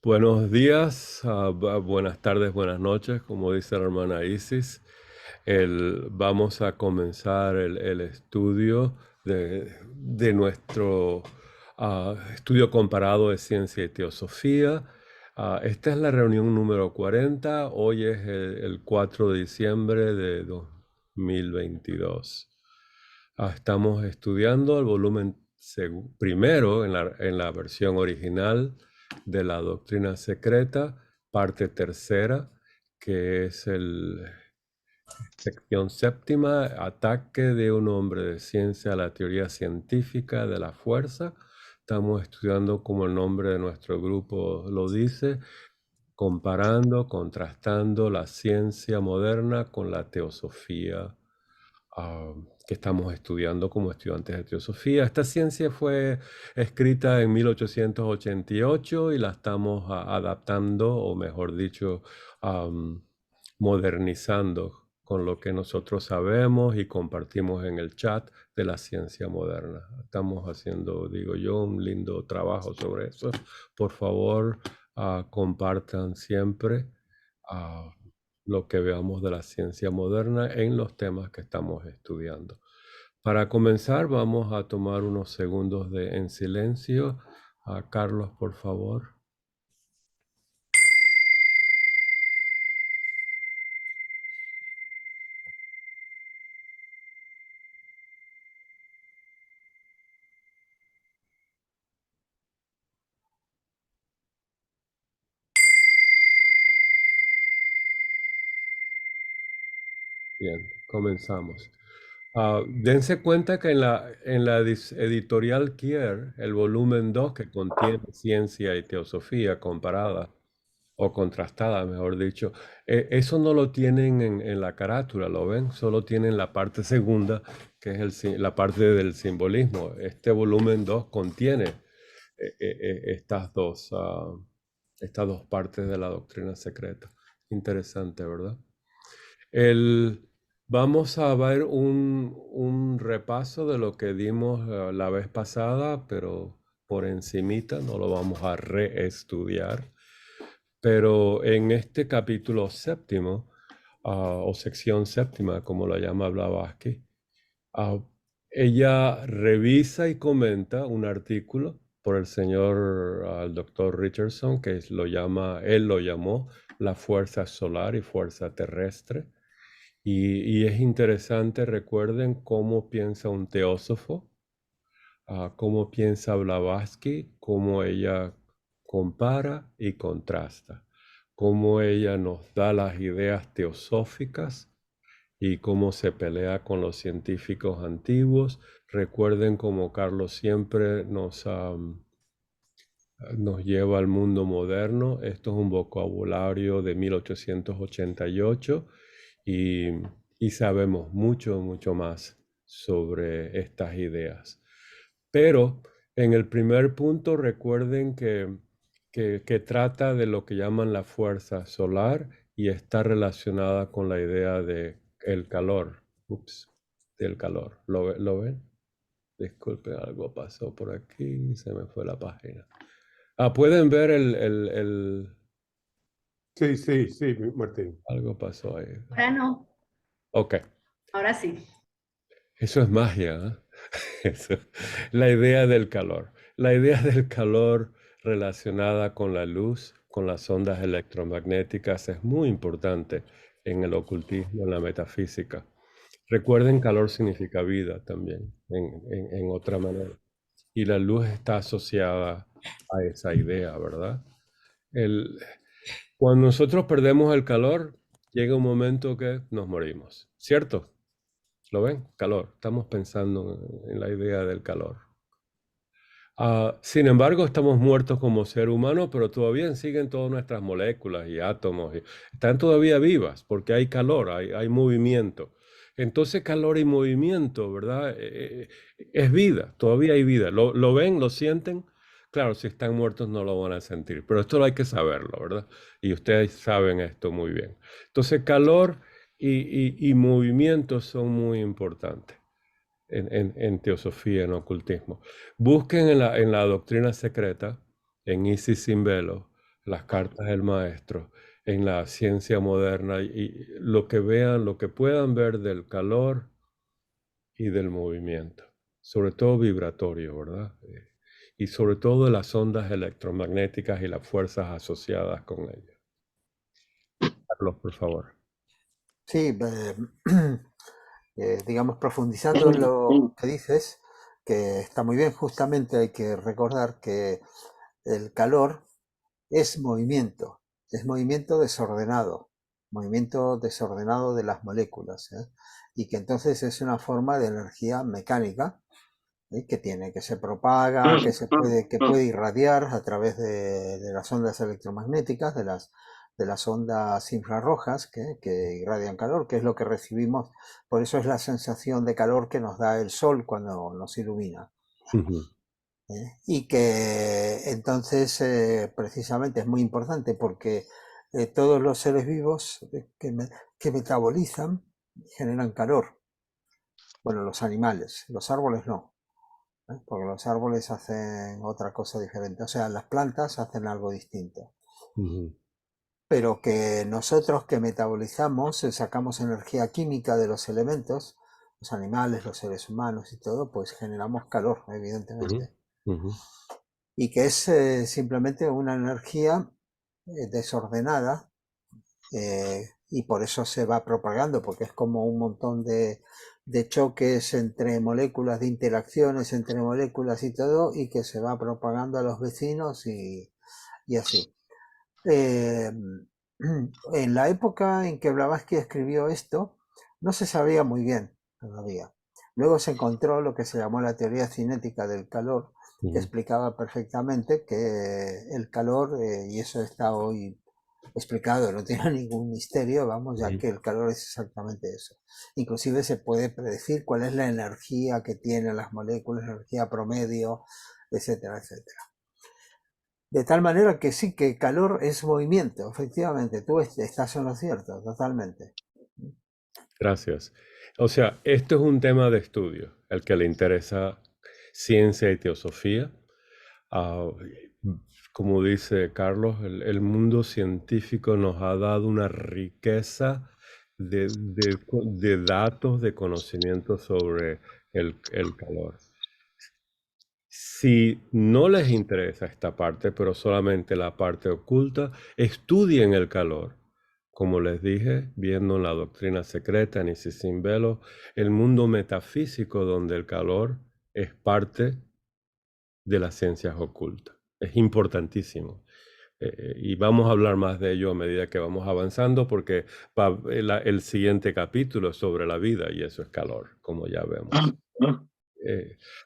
Buenos días, buenas tardes, buenas noches, como dice la hermana Isis. Vamos a comenzar el estudio de nuestro estudio comparado de ciencia y teosofía. Esta es la reunión número 40. Hoy es el 4 de diciembre de 2022. Estamos estudiando el volumen primero en la versión original de la doctrina secreta, parte tercera, que es sección séptima, ataque de un hombre de ciencia a la teoría científica de la fuerza. Estamos estudiando, como el nombre de nuestro grupo lo dice, comparando, contrastando la ciencia moderna con la teosofía que estamos estudiando como estudiantes de teosofía. Esta ciencia fue escrita en 1888 y la estamos adaptando, o mejor dicho, am, modernizando con lo que nosotros sabemos y compartimos en el chat de la ciencia moderna. Estamos haciendo, digo yo, un lindo trabajo sobre eso. Por favor, compartan siempre. ah, lo que veamos de la ciencia moderna en los temas que estamos estudiando. Para comenzar, vamos a tomar unos segundos en silencio. Carlos, por favor. Bien, comenzamos. Dense cuenta que en la editorial Kier, el volumen 2 que contiene ciencia y teosofía comparada, o contrastada, mejor dicho. Eso no lo tienen en la carátula, ¿lo ven? Solo tienen la parte segunda, que es la parte del simbolismo. Este volumen 2 contiene estas dos partes de la doctrina secreta. Interesante, ¿verdad? El, Vamos a ver un repaso de lo que dimos la vez pasada, pero por encimita, no lo vamos a reestudiar. Pero en este capítulo séptimo, o sección séptima, como la llama Blavatsky, ah, ella revisa y comenta un artículo por el señor, el doctor Richardson, que él lo llamó la fuerza solar y fuerza terrestre. Y es interesante, recuerden cómo piensa un teósofo, cómo piensa Blavatsky, cómo ella compara y contrasta, cómo ella nos da las ideas teosóficas y cómo se pelea con los científicos antiguos. Recuerden cómo Carlos siempre nos lleva al mundo moderno. Esto es un vocabulario de 1888 y, y sabemos mucho, mucho más sobre estas ideas. Pero en el primer punto recuerden que trata de lo que llaman la fuerza solar y está relacionada con la idea de el calor. Ups, del calor. ¿Lo ven? Disculpen, algo pasó por aquí, se me fue la página. Pueden ver Sí, sí, sí, Martín. algo pasó ahí. Ahora no, Ok, ahora sí. eso es magia, ¿eh? Eso. La idea del calor. La idea del calor relacionada con la luz, con las ondas electromagnéticas, es muy importante en el ocultismo, en la metafísica. Recuerden, calor significa vida también, en otra manera. Y la luz está asociada a esa idea, ¿verdad? El, Cuando nosotros perdemos el calor, llega un momento que nos morimos, ¿cierto? ¿Lo ven? Calor. Estamos pensando en la idea del calor. Sin embargo, estamos muertos como ser humano, pero todavía siguen todas nuestras moléculas y átomos. Están todavía vivas porque hay calor, hay movimiento. Entonces, calor y movimiento, ¿verdad? Es vida, todavía hay vida. ¿Lo ven? ¿Lo sienten? Claro, si están muertos no lo van a sentir, pero esto hay que saberlo, ¿verdad? Y ustedes saben esto muy bien. Entonces, calor y movimiento son muy importantes en teosofía, en ocultismo. Busquen en la doctrina secreta, en Isis sin velo, las cartas del maestro en la ciencia moderna y lo que vean, lo que puedan ver del calor y del movimiento, sobre todo vibratorio, ¿verdad? Y sobre todo de las ondas electromagnéticas y las fuerzas asociadas con ellas. Carlos, por favor. Sí, digamos, profundizando en lo que dices, que está muy bien, justamente hay que recordar que el calor es movimiento desordenado de las moléculas, ¿eh? Y que entonces es una forma de energía mecánica, ¿eh? Que se propaga, que puede irradiar a través de las ondas electromagnéticas, de las ondas infrarrojas que irradian calor, que es lo que recibimos. Por eso es la sensación de calor que nos da el sol cuando nos ilumina. Y que entonces precisamente es muy importante porque todos los seres vivos que metabolizan generan calor. Bueno, los animales, los árboles no, porque los árboles hacen otra cosa diferente. O sea, las plantas hacen algo distinto. Pero que nosotros que metabolizamos, sacamos energía química de los elementos, los animales, los seres humanos y todo, pues generamos calor, evidentemente. Y que es simplemente una energía desordenada, y por eso se va propagando, porque es como un montón de choques entre moléculas, de interacciones entre moléculas y todo, y que se va propagando a los vecinos y así. Eh, en la época en que Blavatsky escribió esto, no se sabía muy bien todavía. Luego se encontró lo que se llamó la teoría cinética del calor, que explicaba perfectamente que el calor, y eso está hoy explicado, no tiene ningún misterio, vamos, ya que el calor es exactamente eso. Inclusive se puede predecir cuál es la energía que tienen las moléculas, energía promedio, etcétera, etcétera. De tal manera que sí, que calor es movimiento, efectivamente, tú estás en lo cierto, totalmente. Gracias. O sea, esto es un tema de estudio, el que le interesa ciencia y teosofía. Ah, como dice Carlos, el mundo científico nos ha dado una riqueza de datos, de conocimiento sobre el calor. Si no les interesa esta parte, pero solamente la parte oculta, estudien el calor. Como les dije, viendo en la doctrina secreta, en Nissim Velo, el mundo metafísico donde el calor es parte de las ciencias ocultas. Es importantísimo. Y vamos a hablar más de ello a medida que vamos avanzando, porque el siguiente capítulo es sobre la vida y eso es calor, como ya vemos.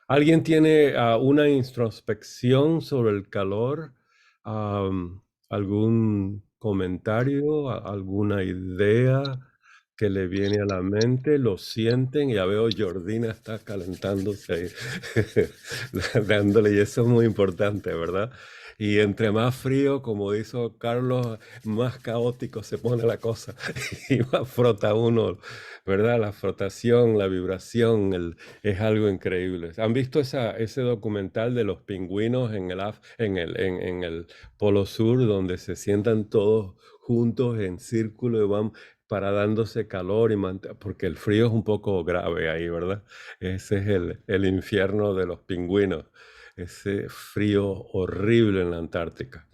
¿Alguien tiene una introspección sobre el calor? ¿Algún comentario? ¿Alguna idea que le viene a la mente? ¿Lo sienten? Ya veo Jordina está calentándose ahí, dándole, y eso es muy importante, ¿verdad? Y entre más frío, como dijo Carlos, más caótico se pone la cosa y más frota uno, ¿verdad? La frotación, la vibración, es algo increíble. ¿Han visto ese documental de los pingüinos en el Polo Sur, donde se sientan todos juntos en círculo y van para dándose calor porque el frío es un poco grave ahí, ¿verdad? Ese es el infierno de los pingüinos, ese frío horrible en la Antártica.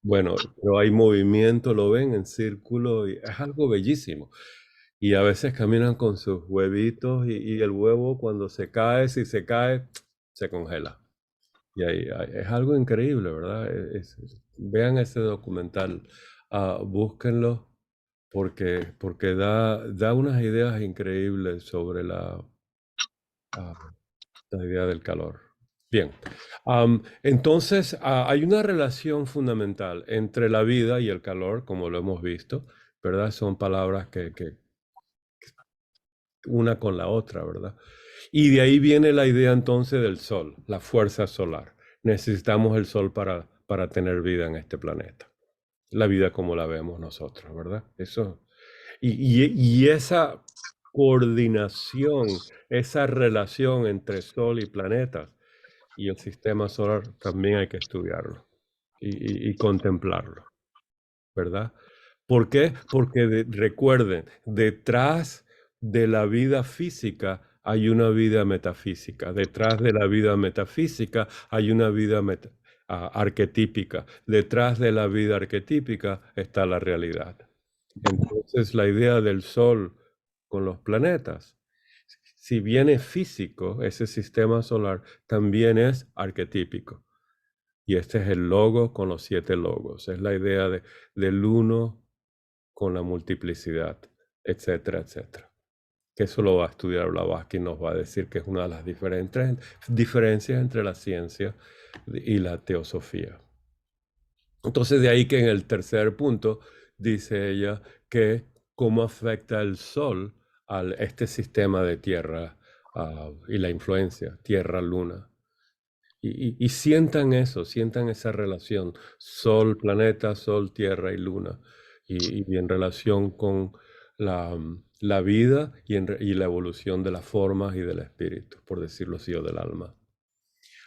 Bueno, pero hay movimiento, lo ven en círculo y es algo bellísimo. Y a veces caminan con sus huevitos y el huevo cuando se cae, si se cae, se congela. Y ahí es algo increíble, ¿verdad? Vean ese documental, búsquenlo porque da unas ideas increíbles sobre la idea del calor. Bien, entonces hay una relación fundamental entre la vida y el calor, como lo hemos visto, ¿verdad? Son palabras que una con la otra, ¿verdad? Y de ahí viene la idea entonces del sol, la fuerza solar. Necesitamos el sol para tener vida en este planeta. La vida como la vemos nosotros, ¿verdad? Eso. Y esa coordinación, esa relación entre sol y planetas y el sistema solar también hay que estudiarlo. y contemplarlo, ¿verdad? ¿Por qué? Porque recuerden, detrás de la vida física hay una vida metafísica. Detrás de la vida metafísica hay una vida arquetípica. Detrás de la vida arquetípica está la realidad. Entonces, la idea del Sol con los planetas, si bien es físico, ese sistema solar también es arquetípico. Y este es el logo con los 7 logos. Es la idea del uno con la multiplicidad, etcétera, etcétera. Que eso lo va a estudiar Blavatsky y nos va a decir que es una de las diferencias entre la ciencia y la teosofía. Entonces de ahí que en el tercer punto dice ella que cómo afecta el Sol a este sistema de Tierra y la influencia Tierra-Luna. Y sientan eso, sientan esa relación, Sol, planeta, Sol, Tierra y Luna, y en relación con la vida y la evolución de las formas y del espíritu, por decirlo así, o del alma.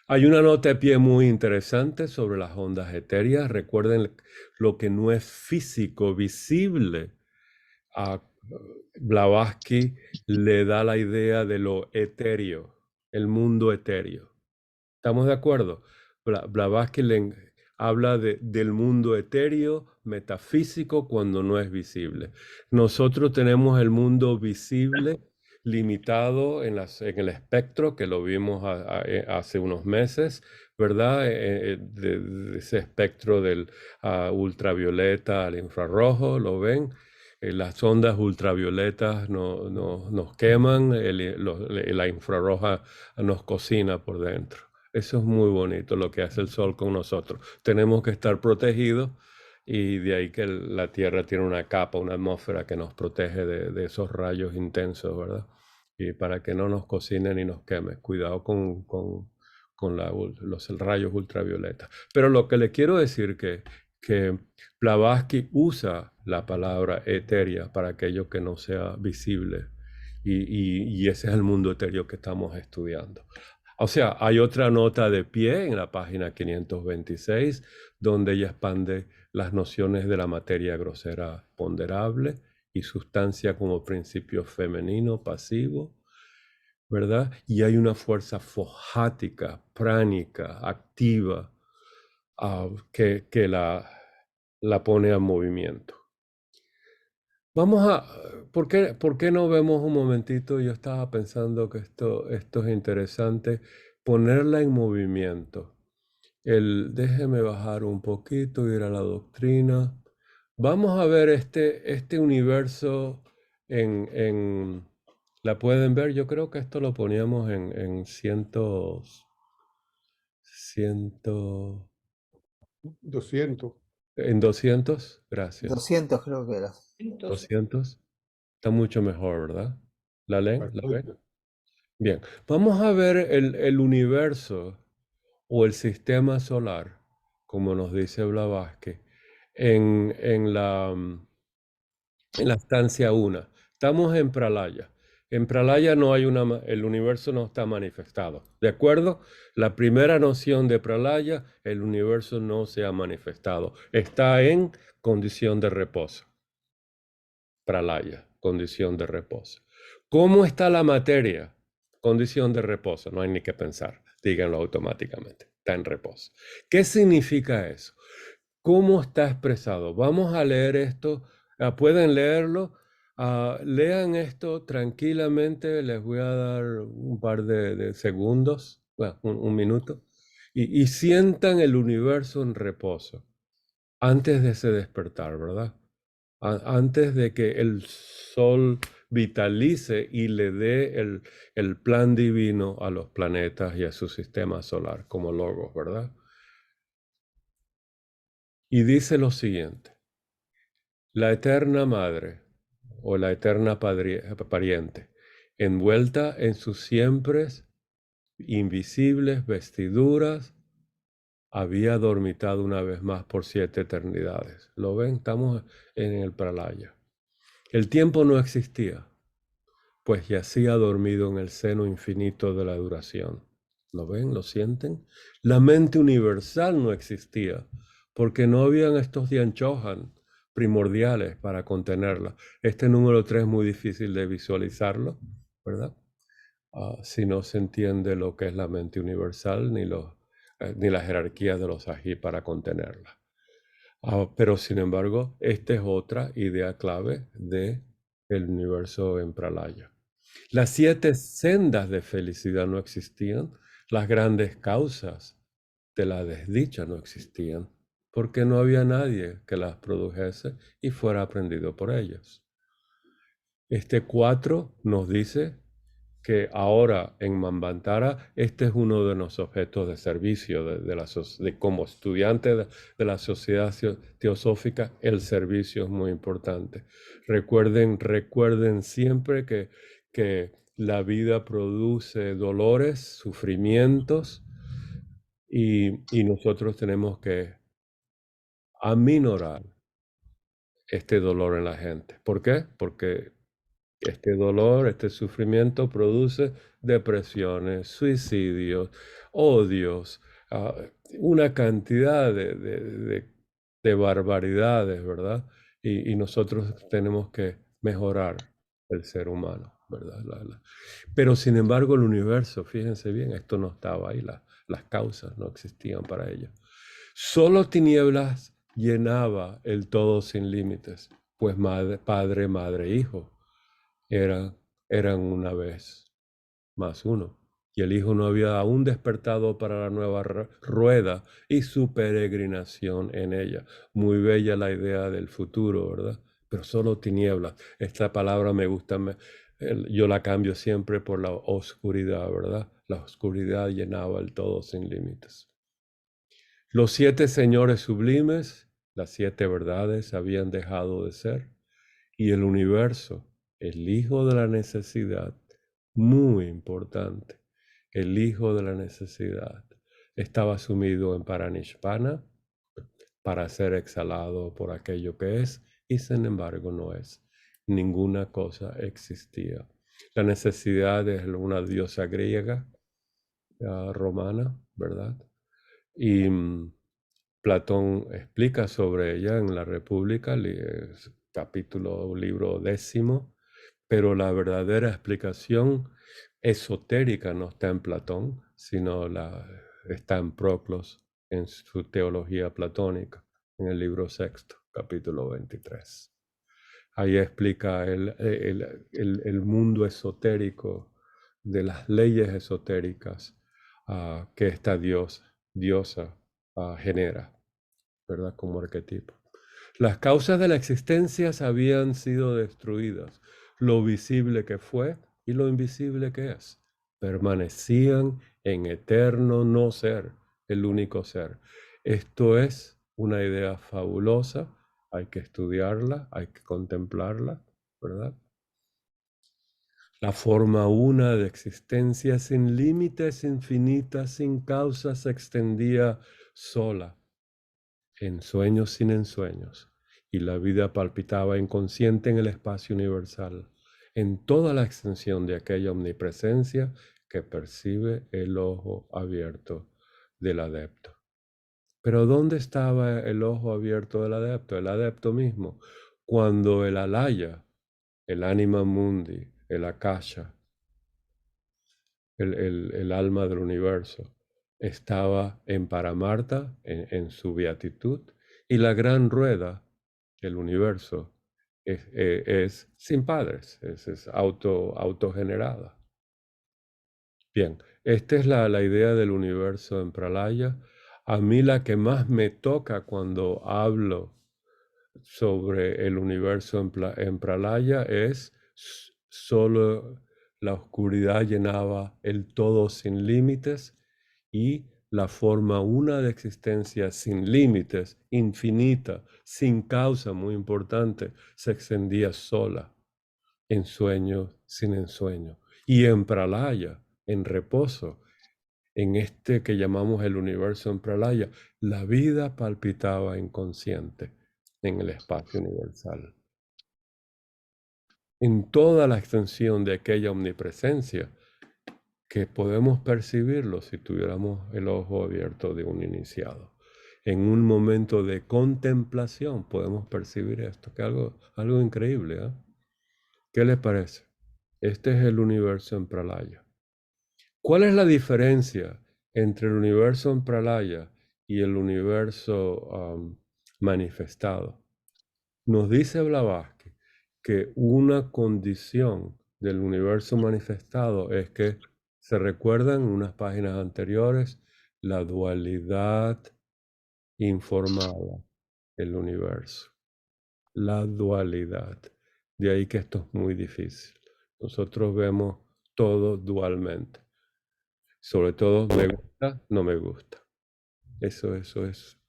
Hay una nota de pie muy interesante sobre las ondas etéreas. Recuerden lo que no es físico, visible. A Blavatsky le da la idea de lo etéreo, el mundo etéreo. ¿Estamos de acuerdo? Blavatsky habla del mundo etéreo, metafísico, cuando no es visible. Nosotros tenemos el mundo visible limitado en el espectro, que lo vimos hace unos meses, ¿verdad? De ese espectro del ultravioleta al infrarrojo, ¿lo ven? Las ondas ultravioletas nos queman, la infrarroja nos cocina por dentro. Eso es muy bonito lo que hace el Sol con nosotros. Tenemos que estar protegidos y de ahí que la Tierra tiene una capa, una atmósfera que nos protege de esos rayos intensos, ¿verdad? Y para que no nos cocinen y nos quemen. Cuidado con los rayos ultravioletas. Pero lo que le quiero decir que Blavatsky usa la palabra etérea para aquello que no sea visible. Y ese es el mundo etéreo que estamos estudiando. O sea, hay otra nota de pie en la página 526, donde ella expande las nociones de la materia grosera ponderable y sustancia como principio femenino pasivo, ¿verdad? Y hay una fuerza fojática, pránica, activa, que la pone a movimiento. ¿Por qué no vemos un momentito? Yo estaba pensando que esto es interesante, ponerla en movimiento. Déjeme bajar un poquito, ir a la doctrina. Vamos a ver este universo ¿la pueden ver? Yo creo que esto lo poníamos en cientos, 200. en 200, gracias. 200 creo que era. 200. Está mucho mejor, ¿verdad? ¿La leen? ¿La ven? Bastante. Bien, vamos a ver el universo o el sistema solar, como nos dice Blavatsky, en la estancia 1. Estamos en Pralaya. En Pralaya no hay el universo no está manifestado. ¿De acuerdo? La primera noción de Pralaya, el universo no se ha manifestado. Está en condición de reposo. Pralaya, condición de reposo. ¿Cómo está la materia? Condición de reposo, no hay ni que pensar, díganlo automáticamente, está en reposo. ¿Qué significa eso? ¿Cómo está expresado? Vamos a leer esto, pueden leerlo, lean esto tranquilamente, les voy a dar un par de segundos, bueno, un minuto, y sientan el universo en reposo antes de ese despertar, ¿verdad? Antes de que el Sol vitalice y le dé el plan divino a los planetas y a su sistema solar como logos, ¿verdad? Y dice lo siguiente: la eterna madre o la eterna pariente, envuelta en sus siempre invisibles vestiduras, había dormitado una vez más por 7 eternidades. ¿Lo ven? Estamos en el Pralaya. El tiempo no existía, pues yacía dormido en el seno infinito de la duración. ¿Lo ven? ¿Lo sienten? La mente universal no existía, porque no habían estos Dianchohan primordiales para contenerla. Este número 3 es muy difícil de visualizarlo, ¿verdad? Si no se entiende lo que es la mente universal ni la jerarquía de los ají para contenerla. Pero sin embargo, esta es otra idea clave del universo en Pralaya. Las 7 sendas de felicidad no existían, las grandes causas de la desdicha no existían, porque no había nadie que las produjese y fuera aprendido por ellas. Este 4 nos dice que ahora en Manvantara este es uno de los objetos de servicio como estudiante de la sociedad teosófica. El servicio es muy importante. Recuerden siempre que la vida produce dolores, sufrimientos, y nosotros tenemos que aminorar este dolor en la gente. ¿Por qué? Porque este dolor, este sufrimiento produce depresiones, suicidios, odios, una cantidad de barbaridades, ¿verdad? Y nosotros tenemos que mejorar el ser humano, ¿verdad? Pero sin embargo el universo, fíjense bien, esto no estaba ahí, las causas no existían para ello. Solo tinieblas llenaba el todo sin límites, pues padre, madre, hijo eran una vez más uno. Y el hijo no había aún despertado para la nueva rueda y su peregrinación en ella. Muy bella la idea del futuro, ¿verdad? Pero solo tinieblas. Esta palabra me gusta, yo la cambio siempre por la oscuridad, ¿verdad? La oscuridad llenaba el todo sin límites. Los 7 señores sublimes, las 7 verdades habían dejado de ser, y el universo, el hijo de la necesidad, muy importante, el hijo de la necesidad, estaba sumido en Paranishpana para ser exhalado por aquello que es, y sin embargo no es. Ninguna cosa existía. La necesidad es una diosa griega, romana, ¿verdad? Y Platón explica sobre ella en la República, libro 10, pero la verdadera explicación esotérica no está en Platón, sino está en Proclos, en su teología platónica, en el libro 6, capítulo 23. Ahí explica el mundo esotérico de las leyes esotéricas que esta diosa genera, ¿verdad? Como arquetipo. Las causas de la existencia habían sido destruidas. Lo visible que fue y lo invisible que es permanecían en eterno no ser, el único ser. Esto es una idea fabulosa, hay que estudiarla, hay que contemplarla, ¿verdad? La forma una de existencia sin límites, infinita, sin causa, se extendía sola, en sueños sin ensueños, y la vida palpitaba inconsciente en el espacio universal, en toda la extensión de aquella omnipresencia que percibe el ojo abierto del adepto. Pero ¿dónde estaba el ojo abierto del adepto? El adepto mismo, cuando el alaya, el anima mundi, el akasha, el alma del universo, estaba en Paramarta, en su beatitud, y la gran rueda, el universo, es sin padres, es autogenerada. Bien, esta es la idea del universo en Pralaya. A mí la que más me toca cuando hablo sobre el universo en Pralaya es solo la oscuridad llenaba el todo sin límites, y la forma una de existencia sin límites, infinita, sin causa, muy importante, se extendía sola, en sueño sin ensueño. Y en Pralaya, en reposo, en este que llamamos el universo en Pralaya, la vida palpitaba inconsciente en el espacio universal. En toda la extensión de aquella omnipresencia que podemos percibirlo si tuviéramos el ojo abierto de un iniciado. en un momento de contemplación podemos percibir esto, que es algo increíble, ¿eh? ¿Qué les parece? Este es el universo en Pralaya. ¿Cuál es la diferencia entre el universo en Pralaya y el universo manifestado? Nos dice Blavatsky que una condición del universo manifestado es que se recuerdan en unas páginas anteriores la dualidad informada del universo. La dualidad. De ahí que esto es muy difícil. Nosotros vemos todo dualmente. Sobre todo me gusta, no me gusta. Eso es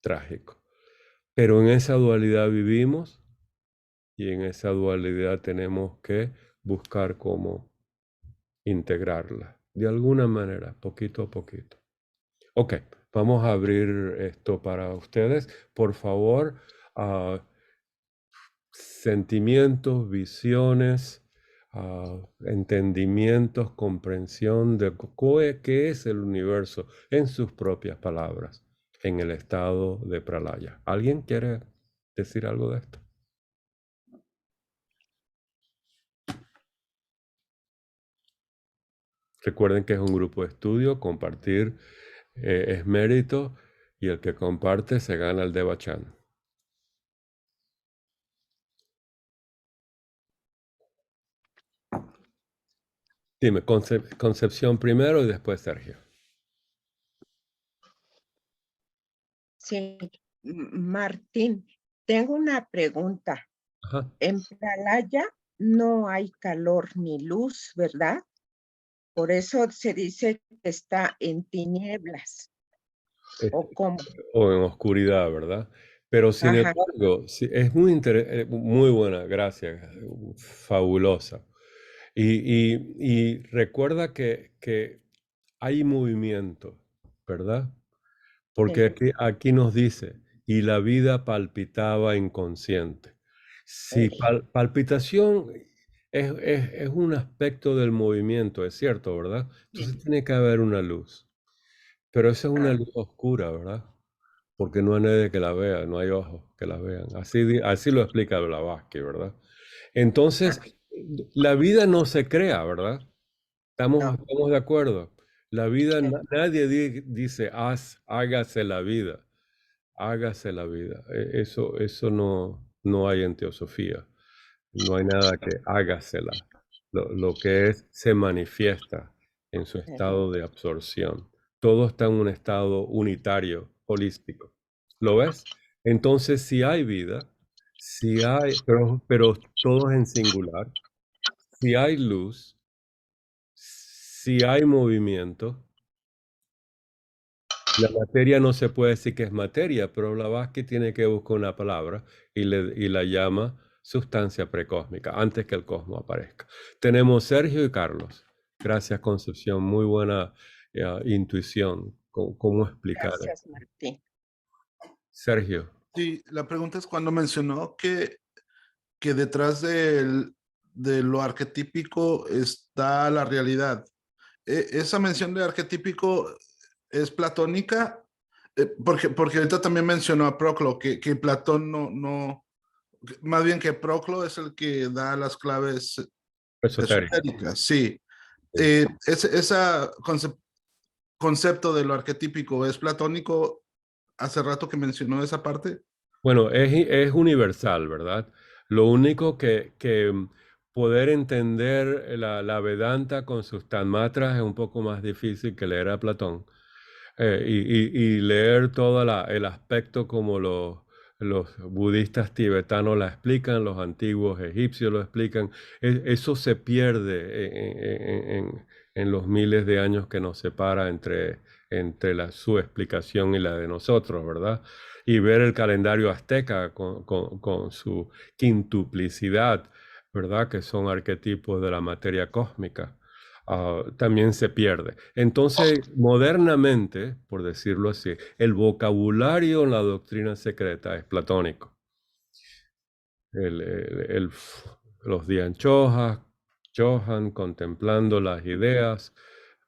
trágico. Pero en esa dualidad vivimos y en esa dualidad tenemos que buscar cómo integrarla. De alguna manera, poquito a poquito. Ok, vamos a abrir esto para ustedes. Por favor, sentimientos, visiones, entendimientos, comprensión de qué es el universo en sus propias palabras, en el estado de Pralaya. ¿Alguien quiere decir algo de esto? Recuerden que es un grupo de estudio, compartir es mérito y el que comparte se gana el Devachan. Dime, Concepción primero y después Sergio. Sí, Martín, tengo una pregunta. Ajá. En Pralaya no hay calor ni luz, ¿verdad? Por eso se dice que está en tinieblas. ¿O cómo? O en oscuridad, ¿verdad? Pero sin Ajá. embargo, sí, es muy buena, gracias, fabulosa. Y recuerda que hay movimiento, ¿verdad? Porque Sí. aquí nos dice, y la vida palpitaba inconsciente. Si palpitación es un aspecto del movimiento, es cierto, ¿verdad? Entonces tiene que haber una luz. Pero esa es una luz oscura, ¿verdad? Porque no hay nadie que la vea, no hay ojos que la vean. Así lo explica Blavatsky, ¿verdad? Entonces, la vida no se crea, ¿verdad? No. Estamos de acuerdo. La vida, Sí. nadie dice, hágase la vida, hágase la vida. Eso no hay en teosofía. No hay nada que hágasela. Lo que es se manifiesta en su estado de absorción. Todo está en un estado unitario, holístico. ¿Lo ves? Entonces, si hay vida, si hay, pero todo es en singular, si hay luz, si hay movimiento, la materia no se puede decir que es materia, pero Blavatsky tiene que buscar una palabra y la llama sustancia precósmica, antes que el cosmos aparezca. Tenemos Sergio y Carlos. Gracias, Concepción. Muy buena intuición. ¿Cómo explicar Gracias, esto? Martín. Sergio. Sí, la pregunta es cuando mencionó que detrás de lo arquetípico está la realidad. Esa mención de arquetípico es platónica, porque ahorita también mencionó a Proclo, que Platón más bien que Proclo es el que da las claves Esotérico. esotéricas, sí. Sí. Ese concepto de lo arquetípico es platónico, hace rato que mencionó esa parte. Bueno, es universal, ¿verdad? Lo único que poder entender la Vedanta con sus tanmatras es un poco más difícil que leer a Platón. Y leer todo el aspecto como los budistas tibetanos la explican, los antiguos egipcios lo explican, eso se pierde en los miles de años que nos separa entre su explicación y la de nosotros, ¿verdad? Y ver el calendario azteca con su quintuplicidad, ¿verdad? Que son arquetipos de la materia cósmica. También se pierde. Entonces, modernamente, por decirlo así, el vocabulario en la doctrina secreta es platónico. Los Dian Chohan, contemplando las ideas,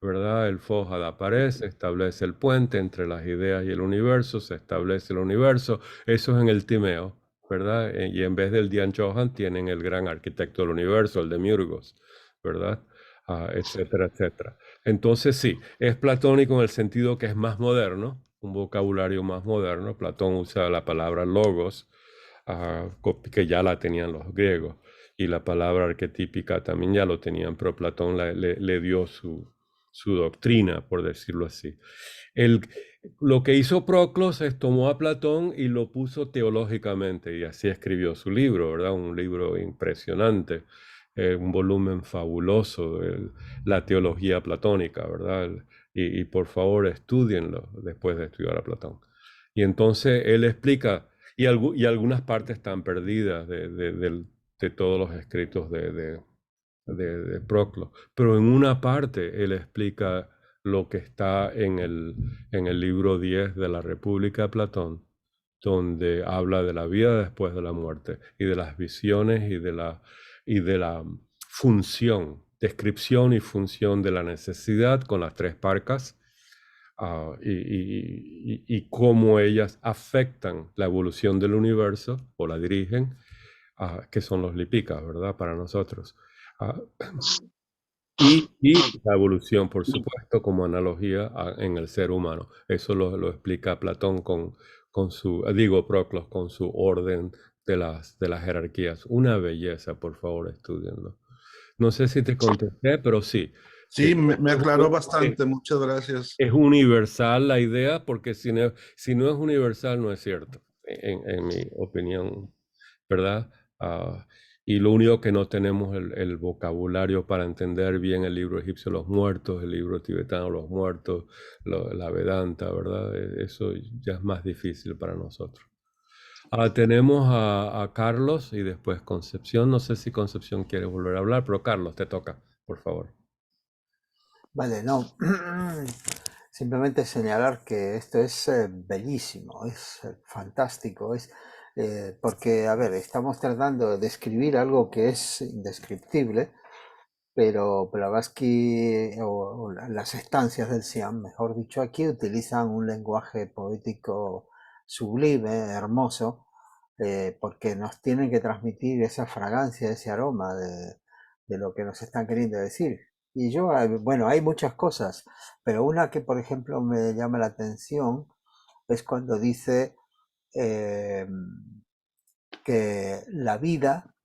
¿verdad? El Fojad aparece, establece el puente entre las ideas y el universo, se establece el universo, eso es en el Timeo, ¿verdad? Y en vez del Dian Chohan tienen el gran arquitecto del universo, el de Miurgos, ¿verdad? Etcétera, etcétera. Entonces sí, es platónico en el sentido que es más moderno, un vocabulario más moderno. Platón usa la palabra logos, que ya la tenían los griegos, y la palabra arquetípica también ya lo tenían, pero Platón le dio su doctrina, por decirlo así. Lo que hizo Proclos es tomó a Platón y lo puso teológicamente, y así escribió su libro, ¿verdad? Un libro impresionante, un volumen fabuloso de la teología platónica, ¿verdad? Y por favor, estudienlo después de estudiar a Platón. Y entonces él explica, y algunas partes están perdidas de todos los escritos de Proclo, pero en una parte él explica lo que está en el libro 10 de la República de Platón, donde habla de la vida después de la muerte y de las visiones y de la función, descripción y función de la necesidad con las tres parcas, y cómo ellas afectan la evolución del universo o la dirigen, que son los lipikas, ¿verdad? Para nosotros. Ah, y la evolución, por supuesto, como analogía en el ser humano. Eso lo explica Platón con su, digo, Proclos, con su orden de las jerarquías. Una belleza, por favor, estudienlo. No sé si te contesté, pero sí. Sí, me aclaró Es, bastante, muchas gracias. es universal la idea, porque si no es universal, no es cierto, en mi opinión, ¿verdad? Ah, y lo único que no tenemos el vocabulario para entender bien el libro egipcio de los muertos, el libro tibetano de los muertos, la Vedanta, ¿verdad? Eso ya es más difícil para nosotros. Tenemos a Carlos y después Concepción. No sé si Concepción quiere volver a hablar, pero Carlos, te toca, por favor. Vale, no. Simplemente señalar que esto es bellísimo, es fantástico, porque, a ver, estamos tratando de describir algo que es indescriptible, pero Blavatsky o las estancias del Siam, mejor dicho, aquí utilizan un lenguaje poético sublime, hermoso, porque nos tienen que transmitir esa fragancia, ese aroma de lo que nos están queriendo decir. Y yo, bueno, hay muchas cosas, pero una que, por ejemplo, me llama la atención es cuando dice eh, que la vida,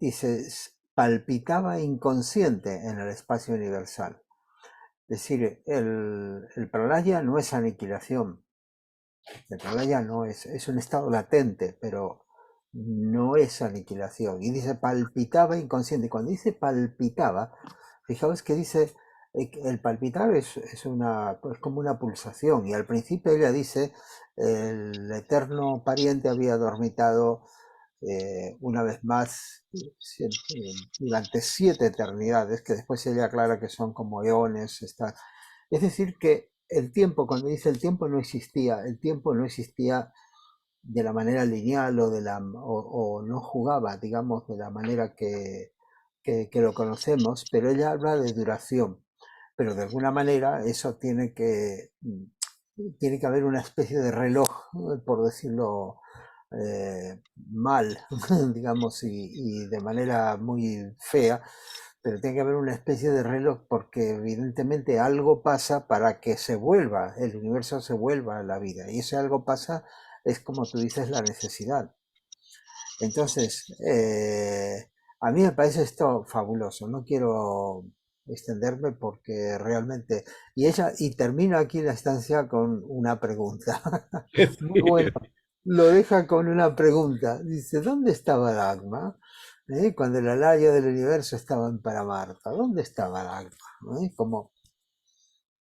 dice, palpitaba inconsciente en el espacio universal. Es decir, el pralaya no es aniquilación, el pralaya no es un estado latente, pero no es aniquilación. Y dice palpitaba inconsciente. Cuando dice palpitaba, fijaos que dice el palpitar es como una pulsación. Y al principio ella dice el eterno pariente había dormitado una vez más durante 7 eternidades, que después ella aclara que son como eones. Es decir, que el tiempo, cuando dice el tiempo no existía de la manera lineal o no jugaba, digamos, de la manera que lo conocemos, pero ella habla de duración. Pero de alguna manera eso tiene que haber una especie de reloj, por decirlo mal, digamos, y de manera muy fea, pero tiene que haber una especie de reloj porque evidentemente algo pasa para que el universo se vuelva a la vida, y ese algo pasa, es como tú dices, la necesidad. Entonces, a mí me parece esto fabuloso, no quiero extenderme porque realmente, y termino aquí la estancia con una pregunta. Muy bueno, lo deja con una pregunta. Dice, ¿dónde estaba el Agma? Cuando la Laya del universo estaba en Paramarta, ¿dónde estaba el Agma? Como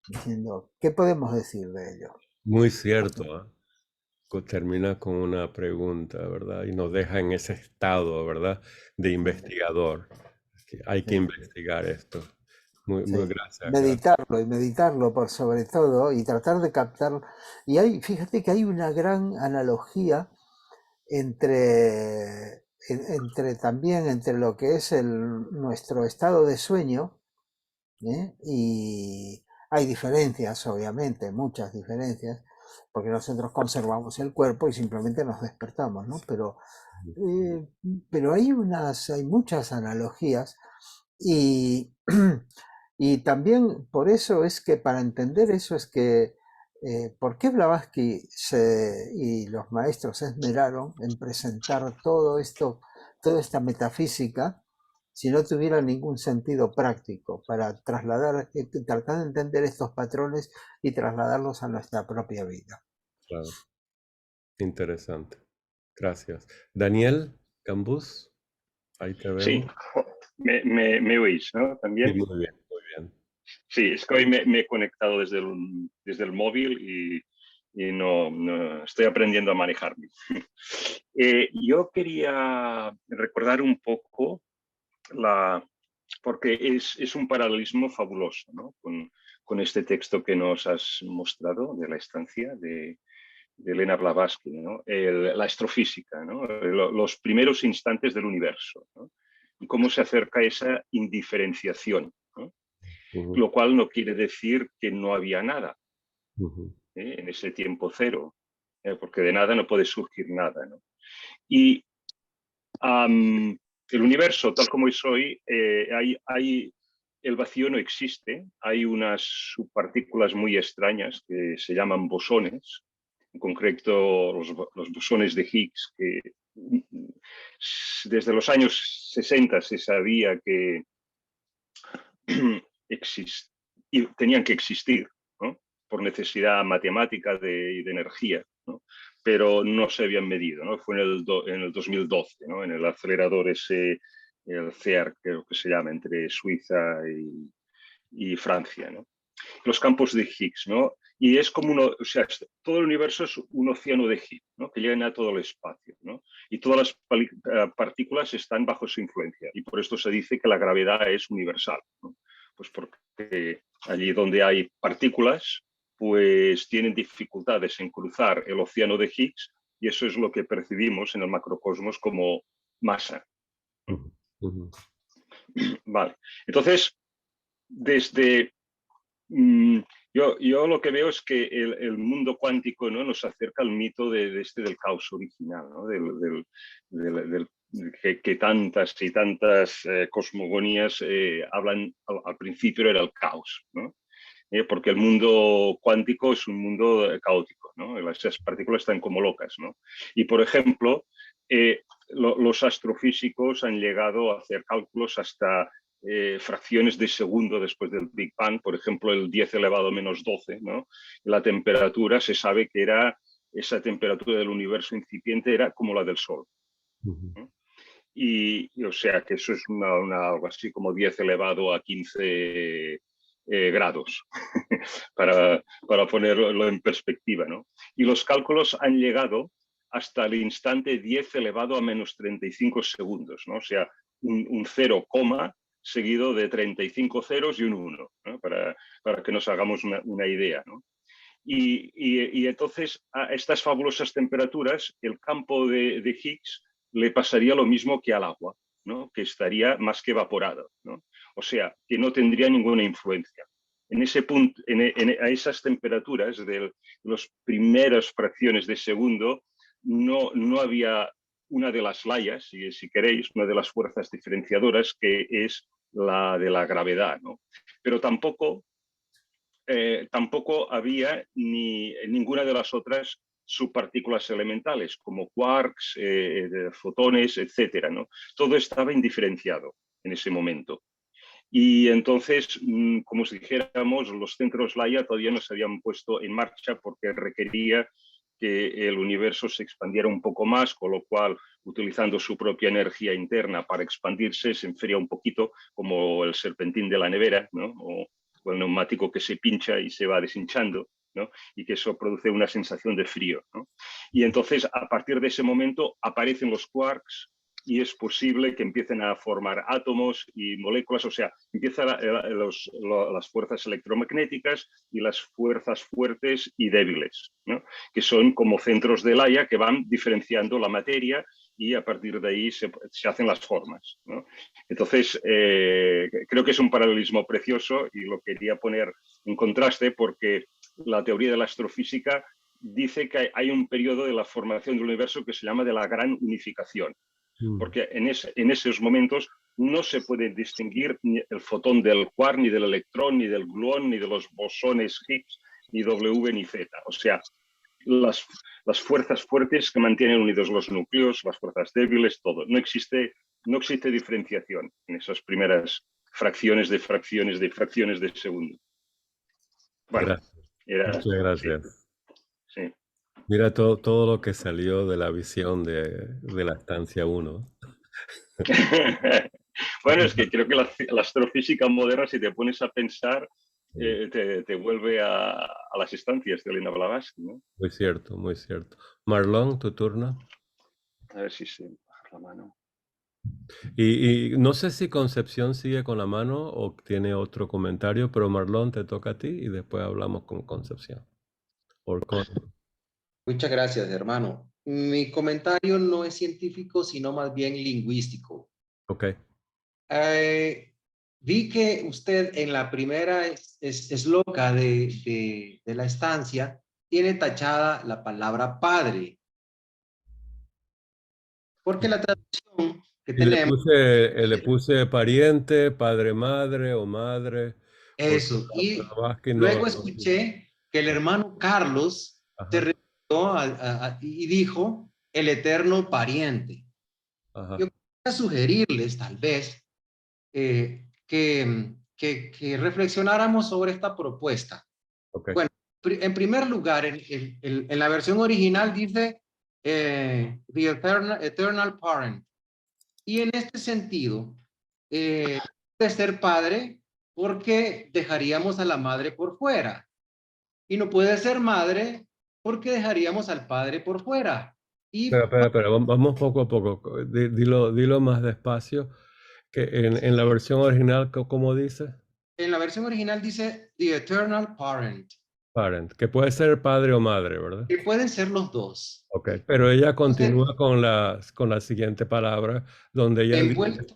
diciendo, ¿qué podemos decir de ello? Muy cierto, ¿eh? Termina con una pregunta, ¿verdad? Y nos deja en ese estado, ¿verdad? De investigador. Que hay que Sí, investigar esto. Muy sí. gracias, gracias. Meditarlo y meditarlo por sobre todo y tratar de captar. Y fíjate que hay una gran analogía entre también entre lo que es nuestro estado de sueño Y hay diferencias, obviamente, muchas diferencias, porque nosotros conservamos el cuerpo y simplemente nos despertamos, ¿no? Eh, pero hay muchas analogías y, y también por eso es que para entender eso es que ¿por qué Blavatsky y los maestros se esmeraron en presentar todo esto, toda esta metafísica, si no tuviera ningún sentido práctico para trasladar, tratar de entender estos patrones y trasladarlos a nuestra propia vida? Claro, interesante. Gracias. Daniel Gambús, ahí te Sí, vemos. me oís, ¿no? Sí, También. muy bien, muy bien. Sí, es que hoy me he conectado desde el móvil y no estoy aprendiendo a manejarme. Yo quería recordar un poco porque es un paralelismo fabuloso, ¿no? Con este texto que nos has mostrado de la estancia de Elena Blavatsky, ¿no? La astrofísica, ¿no? Los primeros instantes del universo, ¿no? Y cómo se acerca esa indiferenciación, ¿no? Lo cual no quiere decir que no había nada en ese tiempo cero, porque de nada no puede surgir nada, ¿no? Y el universo, tal como es hoy, el vacío no existe, hay unas subpartículas muy extrañas que se llaman bosones, en concreto los bosones de Higgs, que desde los años 60 se sabía que tenían que existir, ¿no? Por necesidad matemática de energía, ¿no? Pero no se habían medido, ¿no? Fue en el 2012, ¿no? En el acelerador ese, el CERN, creo que se llama, entre Suiza y Francia, ¿no? Los campos de Higgs, ¿no? Y es como o sea, todo el universo es un océano de Higgs, ¿no? Que llena todo el espacio, ¿no? Y todas las partículas están bajo su influencia. Y por esto se dice que la gravedad es universal, ¿no? Pues porque allí donde hay partículas, pues tienen dificultades en cruzar el océano de Higgs y eso es lo que percibimos en el macrocosmos como masa. Vale. Entonces, desde yo lo que veo es que el mundo cuántico, ¿no? Nos acerca al mito del caos original, ¿no? Que tantas y tantas cosmogonías hablan, al principio era el caos, ¿no? Porque el mundo cuántico es un mundo caótico, ¿no? Esas partículas están como locas, ¿no? Y, por ejemplo, los astrofísicos han llegado a hacer cálculos hasta fracciones de segundo después del Big Bang, por ejemplo, el 10 elevado a menos 12, ¿no? La temperatura se sabe que esa temperatura del universo incipiente era como la del Sol. ¿No? Y o sea que eso es algo así como 10 elevado a 15 grados, para ponerlo en perspectiva, ¿no? Y los cálculos han llegado hasta el instante 10 elevado a menos 35 segundos, ¿no? O sea, un 0, seguido de 35 ceros y un 1, ¿no? Para que nos hagamos una idea, ¿no? Y entonces a estas fabulosas temperaturas el campo de Higgs le pasaría lo mismo que al agua, ¿no? Que estaría más que evaporado, ¿no? O sea, que no tendría ninguna influencia. En ese punto, a esas temperaturas de las primeras fracciones de segundo, no había una de las layas, si queréis, una de las fuerzas diferenciadoras, que es la de la gravedad, ¿no? Pero tampoco había ninguna de las otras subpartículas elementales, como quarks, fotones, etcétera, ¿no? Todo estaba indiferenciado en ese momento. Y entonces, como si dijéramos, los centros Laya todavía no se habían puesto en marcha porque requería que el universo se expandiera un poco más, con lo cual, utilizando su propia energía interna para expandirse, se enfría un poquito, como el serpentín de la nevera, ¿no? O el neumático que se pincha y se va deshinchando, ¿no? Y que eso produce una sensación de frío, ¿no? Y entonces, a partir de ese momento, aparecen los quarks y es posible que empiecen a formar átomos y moléculas, o sea, empiezan las fuerzas electromagnéticas y las fuerzas fuertes y débiles, ¿no? Que son como centros de Laya que van diferenciando la materia y a partir de ahí se hacen las formas, ¿no? Entonces, creo que es un paralelismo precioso y lo quería poner en contraste porque la teoría de la astrofísica dice que hay un periodo de la formación del universo que se llama de la gran unificación, porque en esos momentos no se puede distinguir ni el fotón del quark, ni del electrón, ni del gluón, ni de los bosones Higgs, ni W ni Z. O sea, las fuerzas fuertes que mantienen unidos los núcleos, las fuerzas débiles, todo. No existe diferenciación en esas primeras fracciones de fracciones de fracciones de segundo. Bueno, Muchas gracias. Sí. Mira todo lo que salió de la visión de la estancia 1. Bueno, es que creo que la astrofísica moderna, si te pones a pensar, te vuelve a las estancias de Elena Blavatsky, ¿no? Muy cierto, muy cierto. Marlon, tu turno. A ver si se baja la mano. Y no sé si Concepción sigue con la mano o tiene otro comentario, pero Marlon, te toca a ti y después hablamos con Concepción. Muchas gracias, hermano. Mi comentario no es científico, sino más bien lingüístico. Ok. Vi que usted en la primera esloca de la estancia tiene tachada la palabra padre. Porque la traducción que Y tenemos... le puse pariente, padre, madre o madre. Eso. Y Blavatsky luego escuché que el hermano Carlos se refirió y dijo el eterno pariente. Ajá. Yo quería sugerirles, tal vez, que reflexionáramos sobre esta propuesta. Okay. Bueno, en primer lugar, en la versión original dice the eternal parent. Y en este sentido, puede ser padre porque dejaríamos a la madre por fuera. Y no puede ser madre porque dejaríamos al padre por fuera. Y Espera, vamos poco a poco. Dilo más despacio. Que en la versión original, ¿cómo dice? en la versión original dice the eternal parent. Parent, que puede ser padre o madre, ¿verdad? Que pueden ser los dos. Ok, pero ella continúa con la siguiente palabra, donde ella dice...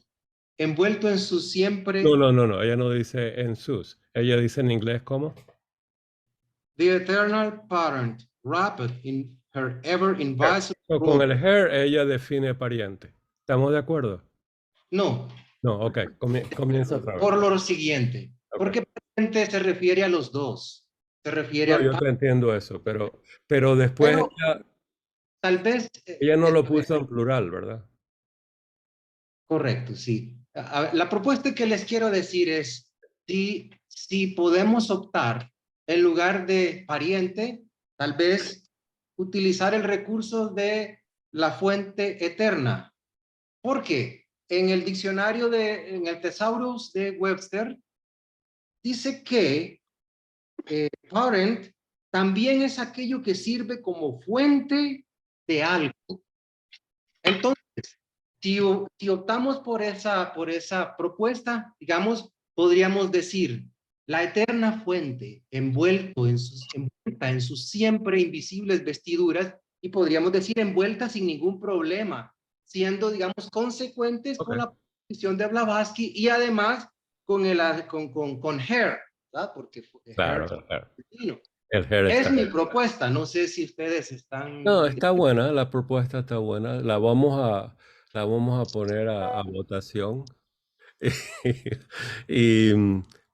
Envuelto en su siempre... No, ella no dice en sus. Ella dice en inglés, ¿cómo? The eternal parent, wrapped in her ever invisible... Con el her, ella define pariente. ¿Estamos de acuerdo? No. No, ok, comienza otra vez. Por lo siguiente, okay. Porque pariente se refiere a los dos. Se refiere no, yo te entiendo eso, pero después ella, tal vez... ella no lo puso en plural, ¿verdad? Correcto, sí. La propuesta que les quiero decir es, si podemos optar en lugar de pariente, tal vez utilizar el recurso de la fuente eterna. ¿Por qué? En el diccionario en el Thesaurus de Webster, dice que parent también es aquello que sirve como fuente de algo. Entonces, si optamos por esa propuesta, digamos, podríamos decir, la eterna fuente envuelta en sus siempre invisibles vestiduras, y podríamos decir envuelta sin ningún problema, siendo, digamos, consecuentes con la posición de Blavatsky y además con hair, ¿verdad? Porque claro, hair, el hair es mi propuesta, no sé si ustedes están... No, está buena, la propuesta está buena, la vamos a poner a votación.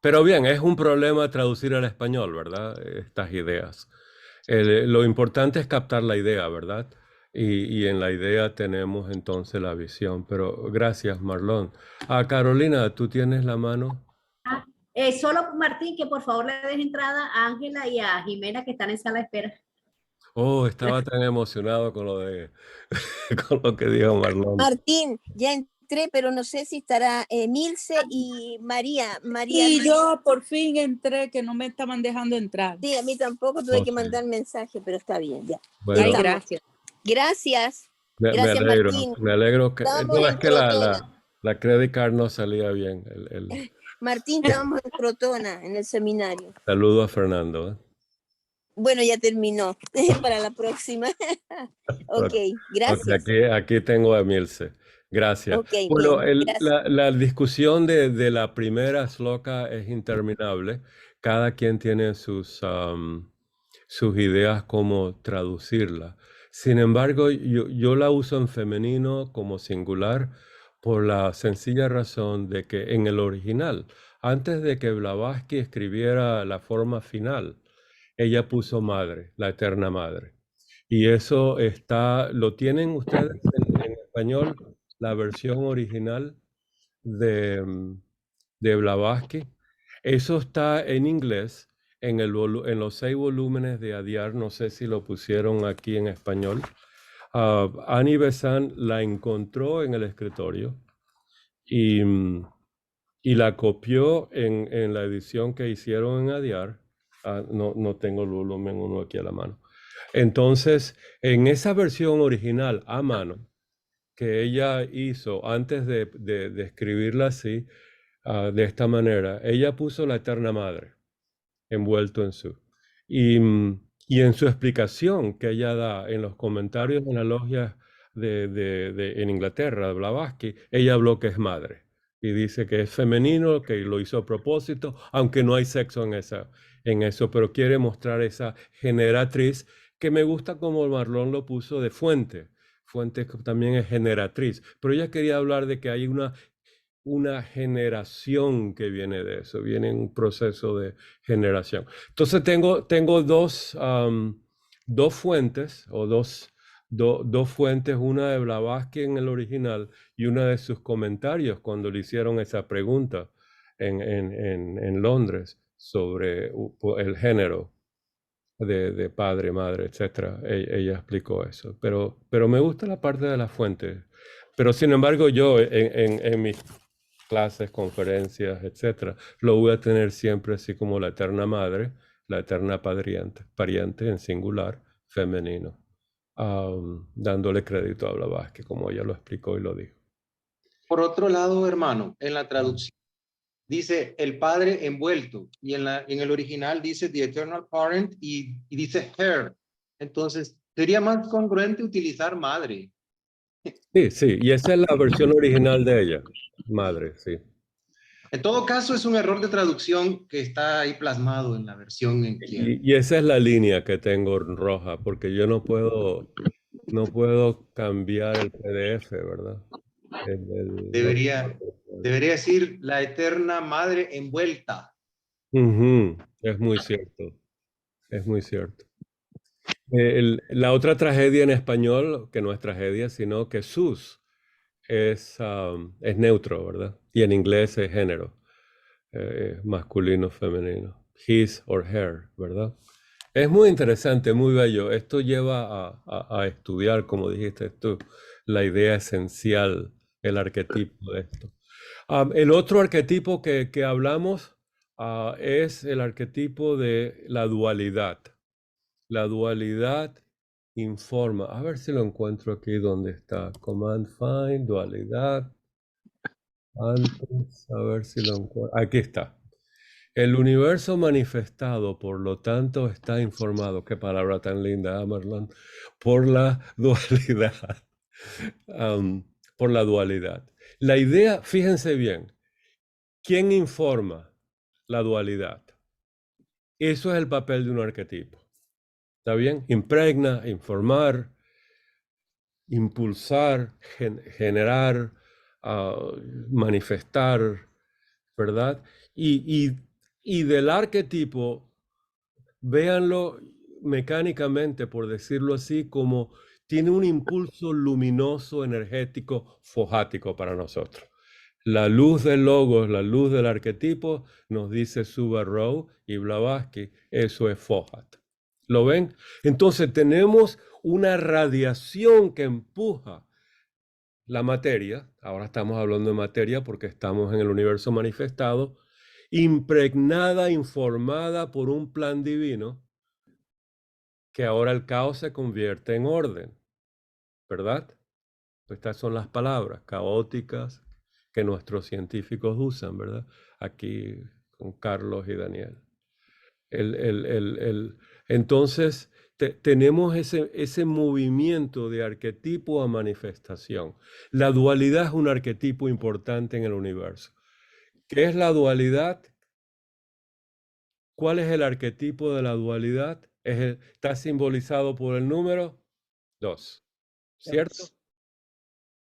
Pero bien, es un problema traducir al español, ¿verdad? Estas ideas. Lo importante es captar la idea, ¿verdad? Y en la idea tenemos entonces la visión. Pero gracias, Marlon. Carolina, ¿tú tienes la mano? Solo Martín, que por favor le deje entrada a Ángela y a Jimena, que están en sala de espera. Oh, estaba tan emocionado con con lo que dijo Marlon. Martín, ya entré, pero no sé si estará Milce y María. Y yo por fin entré, que no me estaban dejando entrar. Sí, a mí tampoco, tuve que mandar mensaje, pero está bien, ya. Bueno, Ay, gracias. Gracias. Gracias, alegro, Martín. Me alegro que... No, es que la credit card no salía bien. Martín, estábamos en Crotona, en el seminario. Saludo a Fernando. Bueno, ya terminó para la próxima. Ok, gracias. Aquí tengo a Milce. Gracias. Ok, Bueno, bien, gracias. la discusión de la primera sloka es interminable. Cada quien tiene sus ideas cómo traducirla. Sin embargo, yo la uso en femenino como singular por la sencilla razón de que en el original, antes de que Blavatsky escribiera la forma final, ella puso madre, la eterna madre. Y eso lo tienen ustedes en español, la versión original de Blavatsky. Eso está en inglés en los 6 volúmenes de Adyar. No sé si lo pusieron aquí en español. Annie Besant la encontró en el escritorio y, y la copió en la edición que hicieron en Adyar. No tengo el volumen 1 aquí a la mano. Entonces, en esa versión original a mano que ella hizo antes de escribirla así, de esta manera, ella puso la eterna madre envuelto en su. Y en su explicación que ella da en los comentarios en la logia en Inglaterra, de Blavatsky, ella habló que es madre. Y dice que es femenino, que lo hizo a propósito, aunque no hay sexo en eso, pero quiere mostrar esa generatriz que me gusta como Marlon lo puso de fuente. Fuente también es generatriz, pero ella quería hablar de que hay una generación que viene de eso, viene un proceso de generación. Entonces tengo dos fuentes, o dos fuentes, una de Blavatsky en el original y una de sus comentarios cuando le hicieron esa pregunta en Londres sobre el género de padre, madre, etc. Ella explicó eso, pero me gusta la parte de la fuente. Pero sin embargo yo en mis clases, conferencias, etcétera, lo voy a tener siempre así como la eterna madre, la eterna pariente en singular, femenino, dándole crédito a Blavatsky, como ella lo explicó y lo dijo. Por otro lado, hermano, en la traducción dice el padre envuelto y en el original dice the eternal parent y dice her. Entonces, sería más congruente utilizar madre. Sí, y esa es la versión original de ella, madre, sí. En todo caso, es un error de traducción que está ahí plasmado en la versión en que... Y esa es la línea que tengo roja, porque yo no puedo cambiar el PDF, ¿verdad? Debería decir la eterna madre envuelta. Es muy cierto, es muy cierto. La otra tragedia en español, que no es tragedia, sino que sus es neutro, ¿verdad? Y en inglés es género, masculino, femenino. His or her, ¿verdad? Es muy interesante, muy bello. Esto lleva a estudiar, como dijiste tú, la idea esencial, el arquetipo de esto. El otro arquetipo que hablamos es el arquetipo de la dualidad. La dualidad informa. A ver si lo encuentro aquí donde está. Command find, dualidad. Antes, a ver si lo encuentro. Aquí está. El universo manifestado, por lo tanto, está informado. Qué palabra tan linda, Marlon. Por la dualidad. Por la dualidad. La idea, fíjense bien, ¿quién informa la dualidad? Eso es el papel de un arquetipo. ¿Está bien? Impregna, informar, impulsar, generar, manifestar, ¿verdad? Y del arquetipo, véanlo mecánicamente, por decirlo así, como tiene un impulso luminoso, energético, fojático para nosotros. La luz del logos, la luz del arquetipo, nos dice Subaru y Blavatsky, eso es Fohat. ¿Lo ven? Entonces tenemos una radiación que empuja la materia, ahora estamos hablando de materia porque estamos en el universo manifestado, impregnada, informada por un plan divino, que ahora el caos se convierte en orden, ¿verdad? Estas son las palabras caóticas que nuestros científicos usan, ¿verdad? Aquí con Carlos y Daniel. Entonces, tenemos ese movimiento de arquetipo a manifestación. La dualidad es un arquetipo importante en el universo. ¿Qué es la dualidad? ¿Cuál es el arquetipo de la dualidad? Está simbolizado por el número 2, ¿cierto? Dos.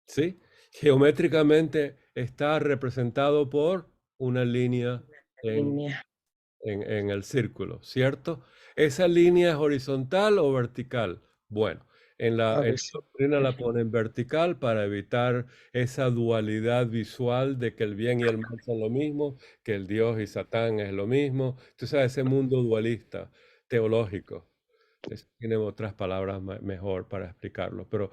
¿Sí? Geométricamente está representado por una línea Línea. en el círculo, ¿cierto? ¿Esa línea es horizontal o vertical? Bueno, en la doctrina la ponen vertical para evitar esa dualidad visual de que el bien y el mal son lo mismo, que el Dios y Satán es lo mismo. Tú sabes, ese mundo dualista teológico. Tienen otras palabras mejor para explicarlo, pero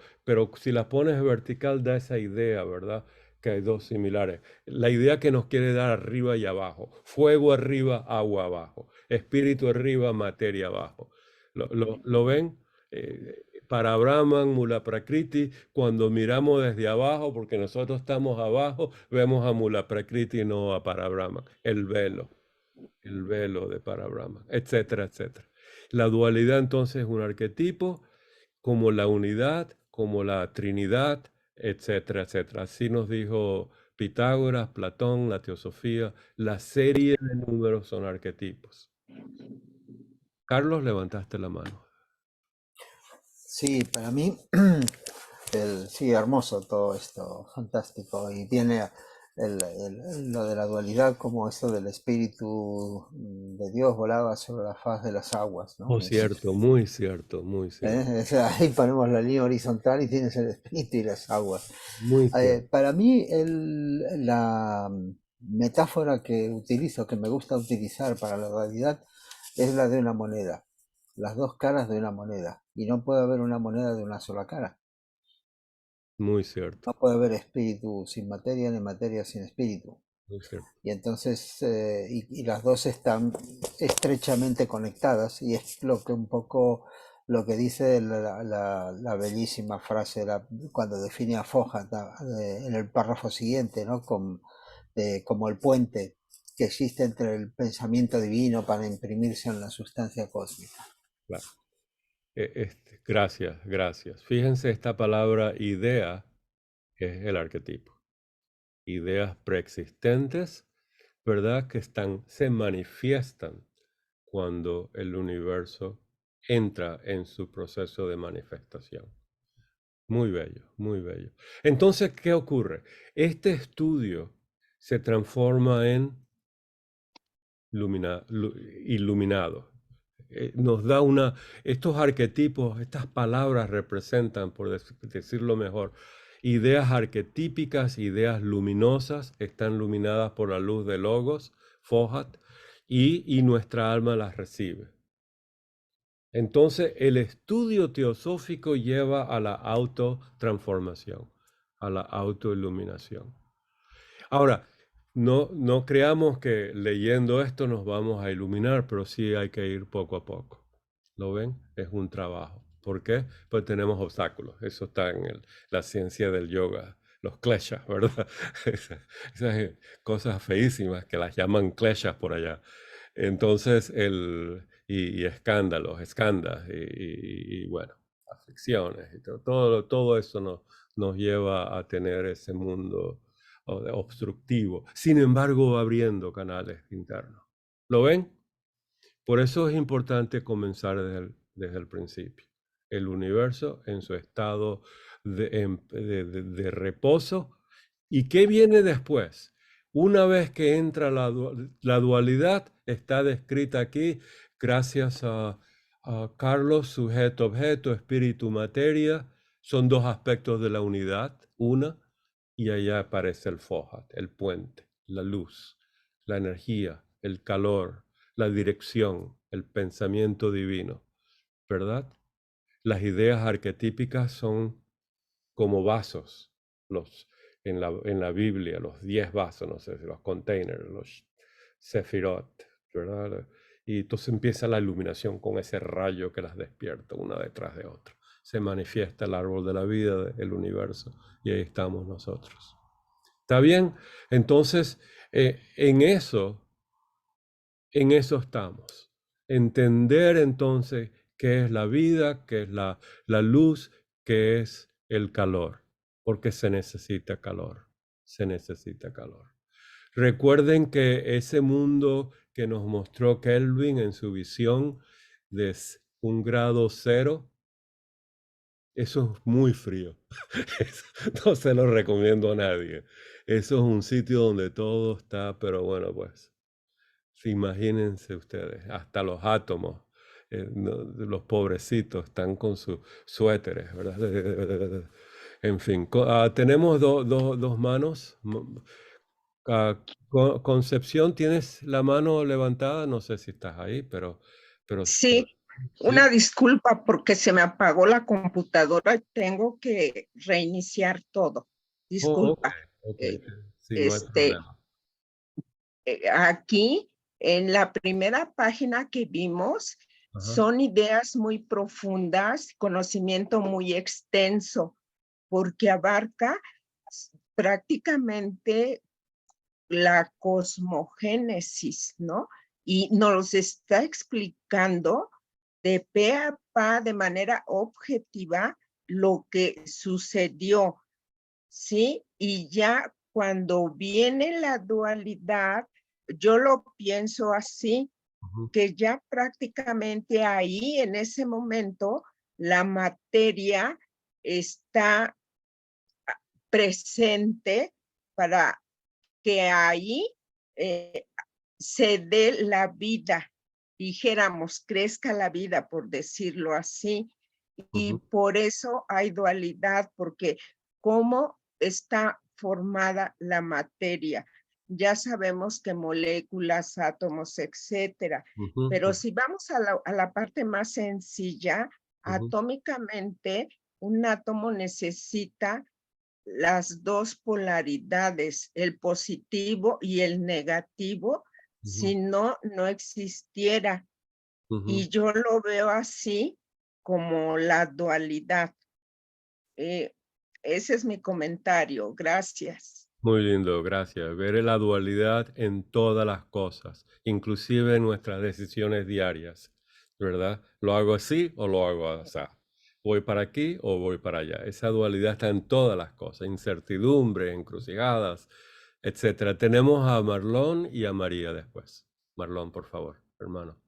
si las pones vertical da esa idea, ¿verdad? Que hay dos similares. La idea que nos quiere dar arriba y abajo. Fuego arriba, agua abajo. Espíritu arriba, materia abajo. ¿Lo ven? Para Brahman, Mula Prakriti, cuando miramos desde abajo, porque nosotros estamos abajo, vemos a Mula Prakriti y no a Parabrahman. El velo de Parabrahman, etcétera, etcétera. La dualidad entonces es un arquetipo, como la unidad, como la Trinidad, etcétera, etcétera. Así nos dijo Pitágoras, Platón, la teosofía. La serie de números son arquetipos. Carlos, levantaste la mano. Sí, para mí, sí, hermoso todo esto, fantástico. Y tiene lo de la dualidad como esto del espíritu de Dios volaba sobre la faz de las aguas, ¿no? Oh, cierto, muy cierto, muy cierto. O sea, ahí ponemos la línea horizontal y tienes el espíritu y las aguas. Muy cierto. Para mí, la metáfora que utilizo, que me gusta utilizar para la dualidad, es la de una moneda. Las dos caras de una moneda. Y no puede haber una moneda de una sola cara. Muy cierto. No puede haber espíritu sin materia ni materia sin espíritu. Muy cierto. Y entonces, y las dos están estrechamente conectadas, y es lo que un poco lo que dice la bellísima frase cuando define a Foja en el párrafo siguiente, ¿no? Como el puente que existe entre el pensamiento divino para imprimirse en la sustancia cósmica. Claro. Gracias, gracias. Fíjense esta palabra idea, que es el arquetipo. Ideas preexistentes, ¿verdad? Que se manifiestan cuando el universo entra en su proceso de manifestación. Muy bello, muy bello. Entonces, ¿qué ocurre? Este estudio se transforma en iluminado. Nos da estos arquetipos, estas palabras representan, por decirlo mejor, ideas arquetípicas, ideas luminosas, están iluminadas por la luz de Logos, Fohat, y nuestra alma las recibe. Entonces, el estudio teosófico lleva a la autotransformación, a la autoiluminación. Ahora, no creamos que leyendo esto nos vamos a iluminar, pero sí hay que ir poco a poco. ¿Lo ven? Es un trabajo. ¿Por qué? Pues tenemos obstáculos. Eso está en la ciencia del yoga, los kleshas, ¿verdad? Esas cosas feísimas que las llaman kleshas por allá. Entonces, y escándalos, escandas, y bueno, aflicciones, y todo eso nos lleva a tener ese mundo obstructivo. Sin embargo, va abriendo canales internos. ¿Lo ven? Por eso es importante comenzar desde el principio. El universo en su estado de reposo. ¿Y qué viene después? Una vez que entra la dualidad, está descrita aquí, gracias a Carlos, sujeto, objeto, espíritu, materia. Son dos aspectos de la unidad. Una, y allá aparece el Fohat, el puente, la luz, la energía, el calor, la dirección, el pensamiento divino, ¿verdad? Las ideas arquetípicas son como vasos, en la Biblia, los 10 vasos, no sé, los containers, los sefirot, ¿verdad? Y entonces empieza la iluminación con ese rayo que las despierta una detrás de otra. Se manifiesta el árbol de la vida, el universo, y ahí estamos nosotros. ¿Está bien? Entonces, en eso estamos. entender entonces qué es la vida, qué es la luz, qué es el calor, porque se necesita calor, se necesita calor. Recuerden que ese mundo que nos mostró Kelvin en su visión de 1 grado 0, eso es muy frío. No se lo recomiendo a nadie. Eso es un sitio donde todo está, pero bueno, pues, imagínense ustedes, hasta los átomos, los pobrecitos están con sus suéteres, ¿verdad? En fin, tenemos dos manos. Concepción, ¿tienes la mano levantada? No sé si estás ahí, pero Sí, ¿sí? una disculpa porque se me apagó la computadora y tengo que reiniciar todo. Disculpa. Ok. Eh, Sí, no hay problema. Aquí, en la primera página que vimos, Ajá. son ideas muy profundas, conocimiento muy extenso, porque abarca prácticamente la cosmogénesis, ¿no? Y nos está explicando de pe a pa, de manera objetiva, lo que sucedió, ¿sí? Y ya cuando viene la dualidad, yo lo pienso así, que ya prácticamente ahí, en ese momento, la materia está presente para que ahí se dé la vida, dijéramos, crezca la vida, por decirlo así. Y por eso hay dualidad, porque cómo está formada la materia. Ya sabemos que moléculas, átomos, etcétera. Pero si vamos a la parte más sencilla, atómicamente, un átomo necesita las dos polaridades, el positivo y el negativo, si no, no existiera. Y yo lo veo así como la dualidad. Ese es mi comentario. Gracias. Muy lindo, gracias. Ver la dualidad en todas las cosas, inclusive en nuestras decisiones diarias, ¿verdad? ¿Lo hago así o lo hago así? ¿Voy para aquí o voy para allá? Esa dualidad está en todas las cosas, incertidumbre, encrucijadas, etcétera. Tenemos a Marlon y a María después. Marlon, por favor, hermano.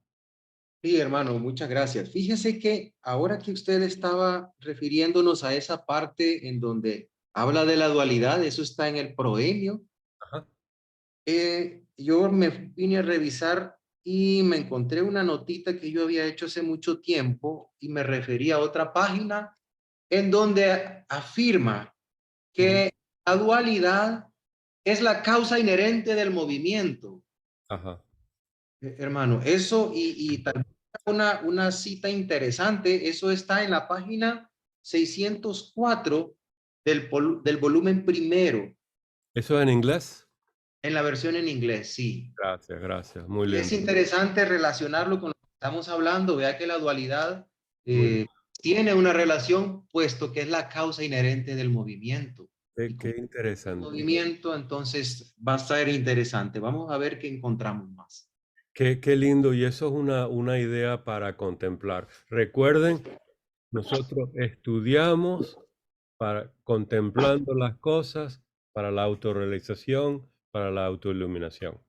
Sí, hermano, muchas gracias. Fíjese que ahora que usted estaba refiriéndonos a esa parte en donde habla de la dualidad, eso está en el proemio. Ajá. Yo me vine a revisar y me encontré una notita que yo había hecho hace mucho tiempo y me refería a otra página en donde afirma que la dualidad es la causa inherente del movimiento. Ajá. Hermano, eso y también una cita interesante, eso está en la página 604 del volumen primero. ¿Eso es en inglés? En la versión en inglés, sí. Gracias, muy Y lindo. es interesante relacionarlo con lo que estamos hablando. Vea que la dualidad tiene una relación, puesto que es la causa inherente del movimiento. Qué interesante. Movimiento, entonces va a ser interesante. Vamos a ver qué encontramos más. Qué lindo, y eso es una idea para contemplar. Recuerden, nosotros estudiamos contemplando las cosas para la autorrealización, para la autoiluminación.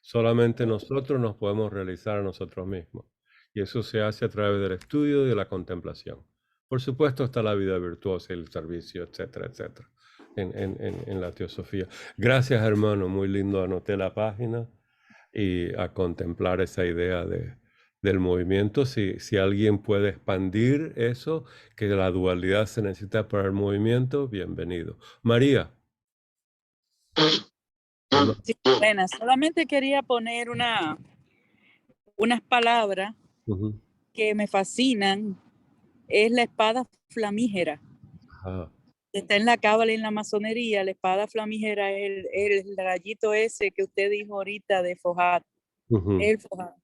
Solamente nosotros nos podemos realizar a nosotros mismos. Y eso se hace a través del estudio y de la contemplación. Por supuesto está la vida virtuosa y el servicio, etcétera, etcétera, en la teosofía. Gracias, hermano, muy lindo, anoté la página y a contemplar esa idea del movimiento. Si alguien puede expandir eso, que la dualidad se necesita para el movimiento, bienvenido. María. Sí, buena. Solamente quería poner unas palabras que me fascinan. Es la espada flamígera. Ajá. Está en la cábala y en la masonería. La espada flamígera es el rayito ese que usted dijo ahorita de Fohat. El Fohat.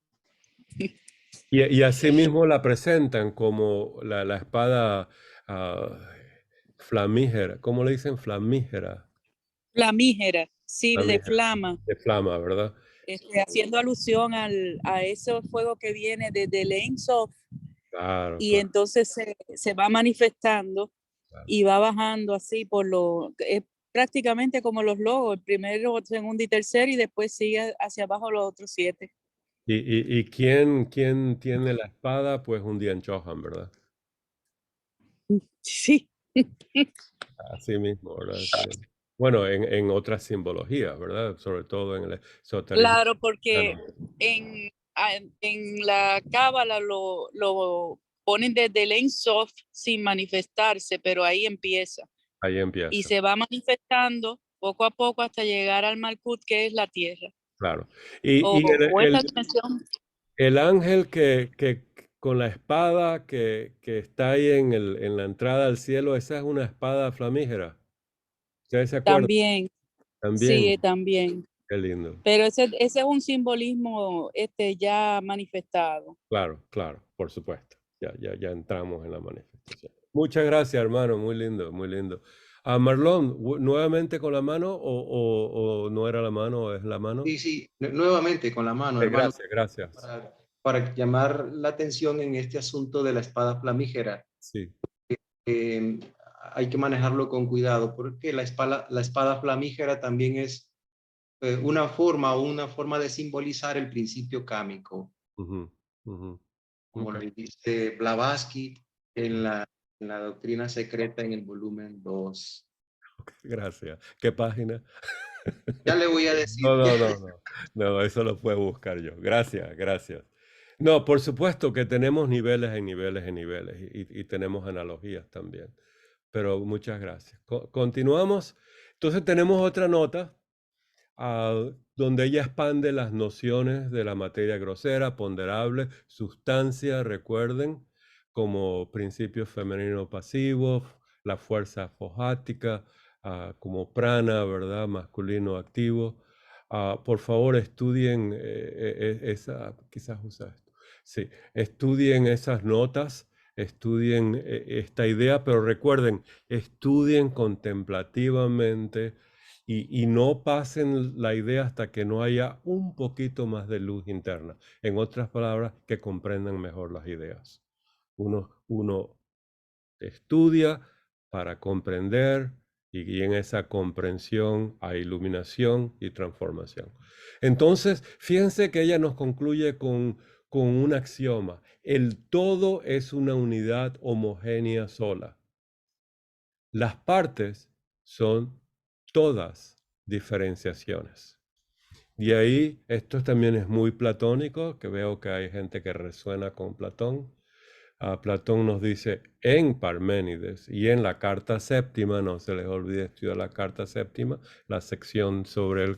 Y así mismo la presentan como la espada flamígera. ¿Cómo le dicen? Flamígera. Flamígera, sí, de Flamígera. flama. De flama, ¿verdad? haciendo alusión a ese fuego que viene desde el Ein Sof, Claro, y claro, entonces se va manifestando claro. y va bajando así es prácticamente como los logos, el primero, segundo y tercero, y después sigue hacia abajo los otros 7. ¿Y quién tiene la espada? Pues un Dian Chohan, ¿verdad? Sí, Así mismo, ¿verdad? Sí. Bueno, en otras simbologías, ¿verdad? Sobre todo en el esoterismo claro, porque cristiano. en la cábala lo ponen desde el Ein Sof sin manifestarse, pero ahí empieza. Ahí Y empieza, se va manifestando poco a poco hasta llegar al Malkut, que es la tierra. claro. Y O esta dimensión. el ángel que con la espada que está ahí en la entrada al cielo, esa es una espada flamígera. ¿Ustedes se acuerdan? También, También, sí, también. qué lindo. Pero ese es un simbolismo ya manifestado. Claro, claro, por supuesto. Ya entramos en la manifestación. Muchas gracias, hermano. Muy lindo, muy lindo. Marlon, ¿nuevamente con la mano o no era la mano o es la mano? Sí, sí, nuevamente con la mano, hermano, Gracias, gracias. para llamar la atención en este asunto de la espada flamígera. Sí, eh, Hay que manejarlo con cuidado porque la espada flamígera también es una forma de simbolizar el principio cámico, ujú, ujú. como Ok, le dice Blavatsky en la doctrina secreta en el volumen 2. gracias. ¿Qué página? Ya le voy a decir. No, eso lo puedo buscar yo. Gracias, gracias. No, por supuesto que tenemos niveles en niveles en niveles y tenemos analogías también. Pero muchas gracias. Continuamos. Entonces tenemos otra nota donde ella expande las nociones de la materia grosera, ponderable, sustancia, recuerden, como principio femenino pasivo, la fuerza fojática, como prana, ¿verdad? Masculino activo. Por favor, estudien quizás usa esto. Sí, estudien esas notas, estudien esta idea, pero recuerden, estudien contemplativamente y no pasen la idea hasta que no haya un poquito más de luz interna. En otras palabras, que comprendan mejor las ideas. Uno estudia para comprender y en esa comprensión hay iluminación y transformación. Entonces, fíjense que ella nos concluye con un axioma. El todo es una unidad homogénea sola. Las partes son todas diferenciaciones. Y ahí, esto también es muy platónico, que veo que hay gente que resuena con Platón. Platón nos dice en Parménides y en la carta séptima, no se les olvide estudiar la carta séptima, la sección sobre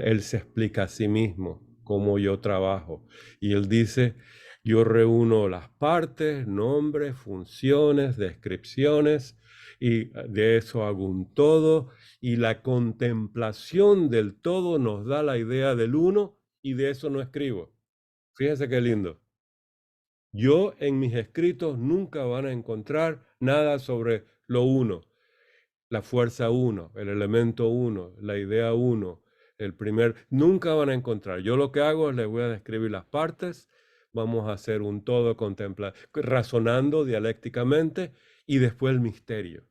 él se explica a sí mismo, cómo yo trabajo. Y él dice, yo reúno las partes, nombres, funciones, descripciones, y de eso hago un todo, y la contemplación del todo nos da la idea del uno, y de eso no escribo. Fíjense qué lindo. Yo en mis escritos nunca van a encontrar nada sobre lo uno, la fuerza uno, el elemento uno, la idea uno, nunca van a encontrar. Yo lo que hago es les voy a describir las partes, vamos a hacer un todo razonando dialécticamente y después el misterio.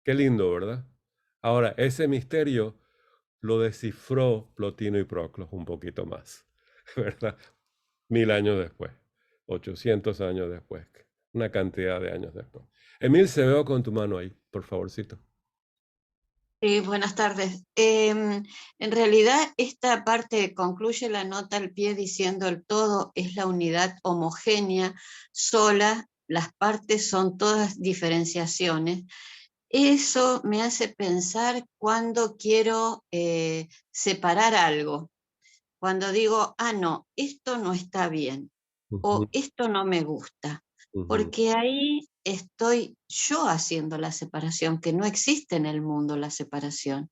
Qué lindo, ¿verdad? Ahora, ese misterio lo descifró Plotino y Proclos un poquito más, ¿verdad? 1000 años después, 800 años después, una cantidad de años después. Emil, se veo con tu mano ahí, por favorcito. Buenas tardes. En realidad, esta parte concluye la nota al pie diciendo el todo es la unidad homogénea, sola, las partes son todas diferenciaciones. Eso me hace pensar cuando quiero separar algo, cuando digo, no, esto no está bien, o esto no me gusta, porque ahí estoy yo haciendo la separación, que no existe en el mundo la separación.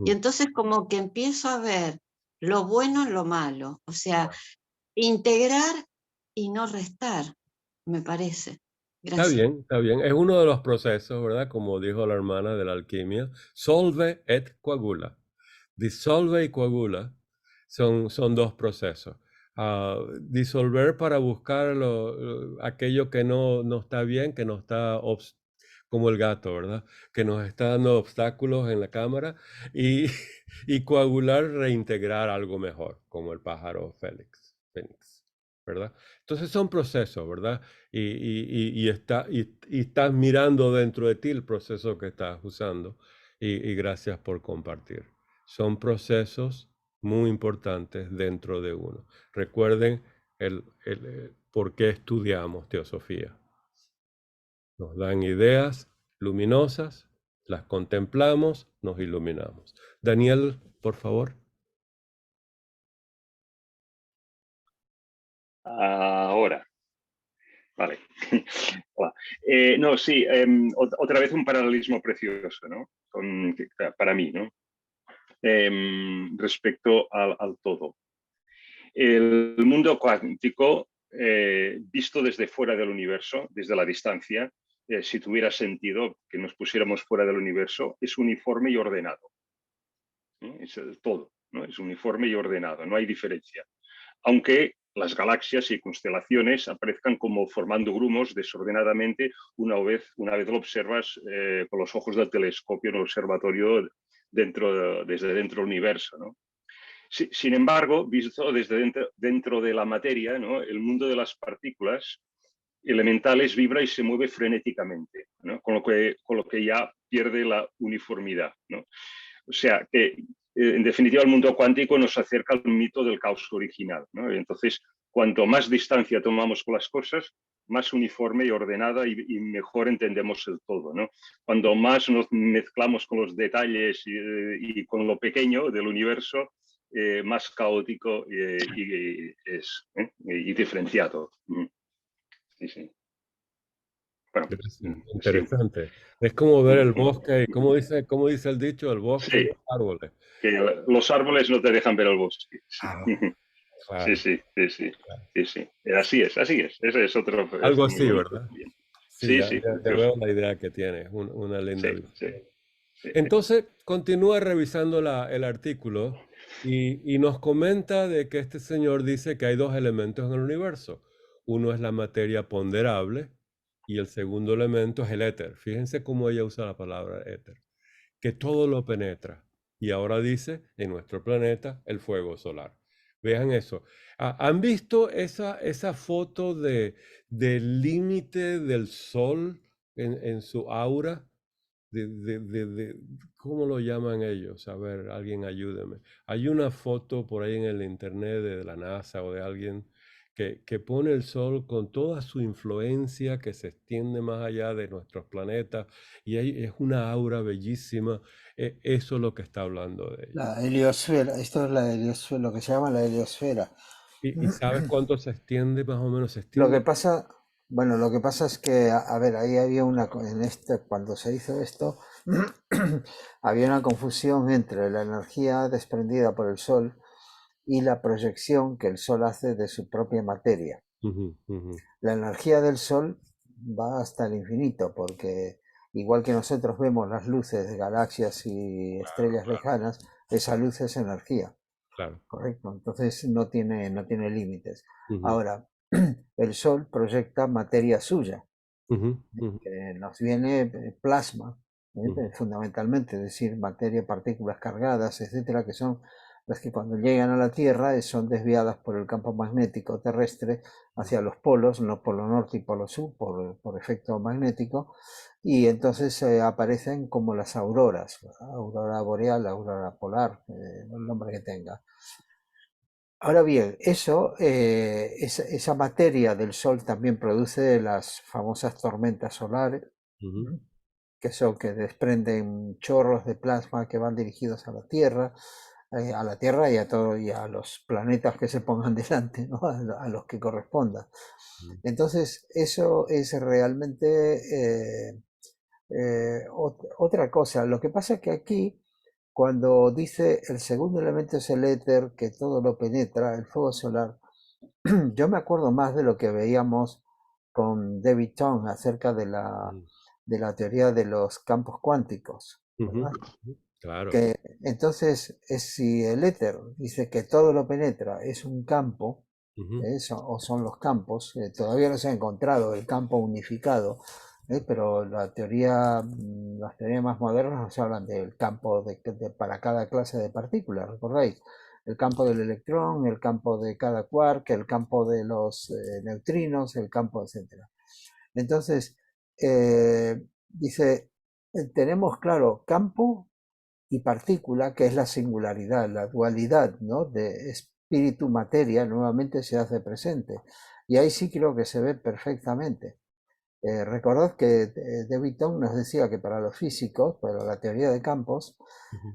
Y entonces como que empiezo a ver lo bueno en lo malo, o sea, integrar y no restar, me parece. Gracias. Está bien. Es uno de los procesos, ¿verdad? Como dijo la hermana de la alquimia, solve et coagula. Disolve y coagula son dos procesos. Disolver para buscar aquello que no está bien, que no está como el gato, ¿verdad? Que nos está dando obstáculos en la cámara y, y coagular, reintegrar algo mejor, como el pájaro Fénix, ¿verdad? Entonces son procesos, ¿verdad? Y estás mirando dentro de ti el proceso que estás usando y gracias por compartir. Son procesos muy importantes dentro de uno. Recuerden por qué estudiamos teosofía. Nos dan ideas luminosas, las contemplamos, nos iluminamos. Daniel, por favor. Ahora. Vale. Hola. No, sí, otra vez un paralelismo precioso, ¿no? Para mí, ¿no? Respecto al todo. El mundo cuántico, visto desde fuera del universo, desde la distancia, si tuviera sentido que nos pusiéramos fuera del universo, es uniforme y ordenado. Es todo, ¿no? Es uniforme y ordenado, no hay diferencia. Aunque las galaxias y constelaciones aparezcan como formando grumos desordenadamente una vez lo observas con los ojos del telescopio en el observatorio desde dentro del universo, ¿no? Sin embargo, visto desde dentro de la materia, ¿no? El mundo de las partículas elementales vibra y se mueve frenéticamente, ¿no? Con lo que ya pierde la uniformidad, ¿no? O sea, que en definitiva el mundo cuántico nos acerca al mito del caos original, ¿no? Entonces, cuanto más distancia tomamos con las cosas, más uniforme y ordenada y mejor entendemos el todo, ¿no? Cuando más nos mezclamos con los detalles y con lo pequeño del universo, más caótico es y diferenciado. Sí, sí. Bueno, interesante. Sí. Es como ver el bosque, ¿cómo dice el dicho? El bosque y los árboles. Que los árboles no te dejan ver el bosque. Sí. Claro. Sí. Así es. Ese es otro. Algo así, ¿verdad? Sí. Veo la idea que tiene, una linda visión. Sí. Entonces, continúa revisando el artículo y nos comenta de que este señor dice que hay dos elementos en el universo. Uno es la materia ponderable y el segundo elemento es el éter. Fíjense cómo ella usa la palabra éter, que todo lo penetra. Y ahora dice, en nuestro planeta, el fuego solar. Vean eso. ¿Han visto esa foto del límite del sol en su aura? ¿Cómo lo llaman ellos? A ver, alguien ayúdeme. Hay una foto por ahí en el internet de la NASA o de alguien que pone el sol con toda su influencia que se extiende más allá de nuestros planetas y es una aura bellísima. Eso es lo que está hablando de ella. La heliosfera, esto es la heliosfera, lo que se llama la heliosfera. ¿Y sabes cuánto se extiende? Más o menos se Lo extiende. que pasa es que, a ver, ahí había cuando se hizo esto, había una confusión entre la energía desprendida por el Sol y la proyección que el Sol hace de su propia materia. La energía del Sol va hasta el infinito, porque igual que nosotros vemos las luces de galaxias y estrellas lejanas, esa luz es energía. Claro. Correcto, entonces no tiene límites. Ahora, el Sol proyecta materia suya, que nos viene plasma, fundamentalmente, es decir, materia, partículas cargadas, etcétera, que son las que cuando llegan a la Tierra son desviadas por el campo magnético terrestre hacia los polos, no polo norte y polo sur, por efecto magnético, y entonces aparecen como las auroras, aurora boreal, aurora polar, el nombre que tenga. Ahora bien, esa materia del Sol también produce las famosas tormentas solares, que desprenden chorros de plasma que van dirigidos a la Tierra y a los planetas que se pongan delante, ¿no? a los que corresponda. Entonces, eso es realmente otra cosa. Lo que pasa es que aquí, cuando dice el segundo elemento es el éter, que todo lo penetra, el fuego solar, yo me acuerdo más de lo que veíamos con David Tong acerca de la teoría de los campos cuánticos, ¿verdad? Claro. Que entonces, si el éter dice que todo lo penetra es un campo, o son los campos, todavía no se ha encontrado el campo unificado, pero las teorías más modernas nos hablan del campo para cada clase de partículas, ¿recordáis? El campo del electrón, el campo de cada quark, el campo de los neutrinos, el campo, etc. Entonces, dice, tenemos claro campo y partícula, que es la singularidad, la dualidad, ¿no? De espíritu-materia, nuevamente se hace presente. Y ahí sí creo que se ve perfectamente. Recordad que David Young nos decía que para los físicos, para la teoría de campos,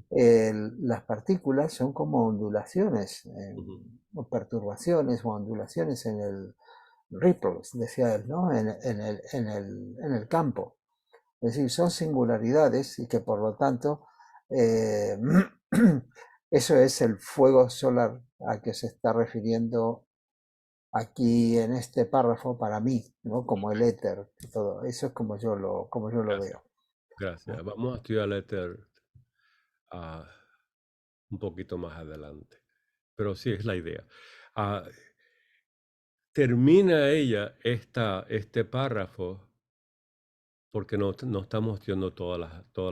las partículas son como ondulaciones, o perturbaciones o ondulaciones en el ripples, decía él, ¿no? En el campo. Es decir, son singularidades y que por lo tanto eso es el fuego solar al que se está refiriendo aquí en este párrafo para mí, ¿no? Como el éter, todo. Eso es como yo lo veo. Gracias. Vamos a estudiar el éter un poquito más adelante. Pero sí es la idea. Termina ella este párrafo porque no estamos viendo todas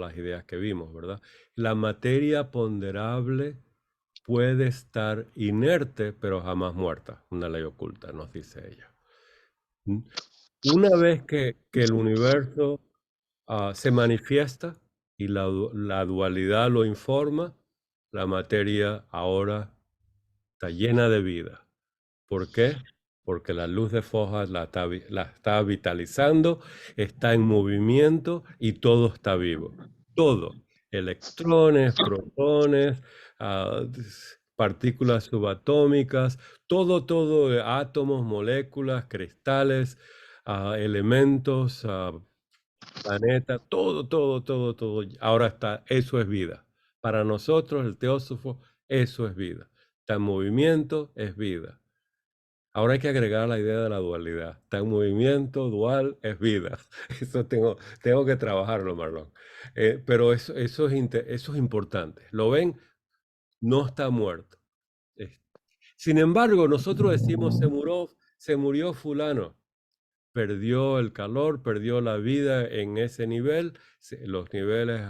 las ideas que vimos, ¿verdad? La materia ponderable puede estar inerte, pero jamás muerta. Una ley oculta, nos dice ella. Una vez que el universo se manifiesta y la dualidad lo informa, la materia ahora está llena de vida. ¿Por qué? Porque la luz de Fojat la está vitalizando, está en movimiento y todo está vivo. Todo. Electrones, protones, partículas subatómicas, todo, átomos, moléculas, cristales, elementos, planetas, todo. Ahora está, eso es vida. Para nosotros, el teósofo, eso es vida. Está en movimiento, es vida. Ahora hay que agregar la idea de la dualidad. Está en movimiento, dual, es vida. Eso tengo que trabajarlo, Marlon. Pero eso es importante. ¿Lo ven? No está muerto. Sin embargo, nosotros decimos, se murió fulano. Perdió el calor, perdió la vida en ese nivel. Los niveles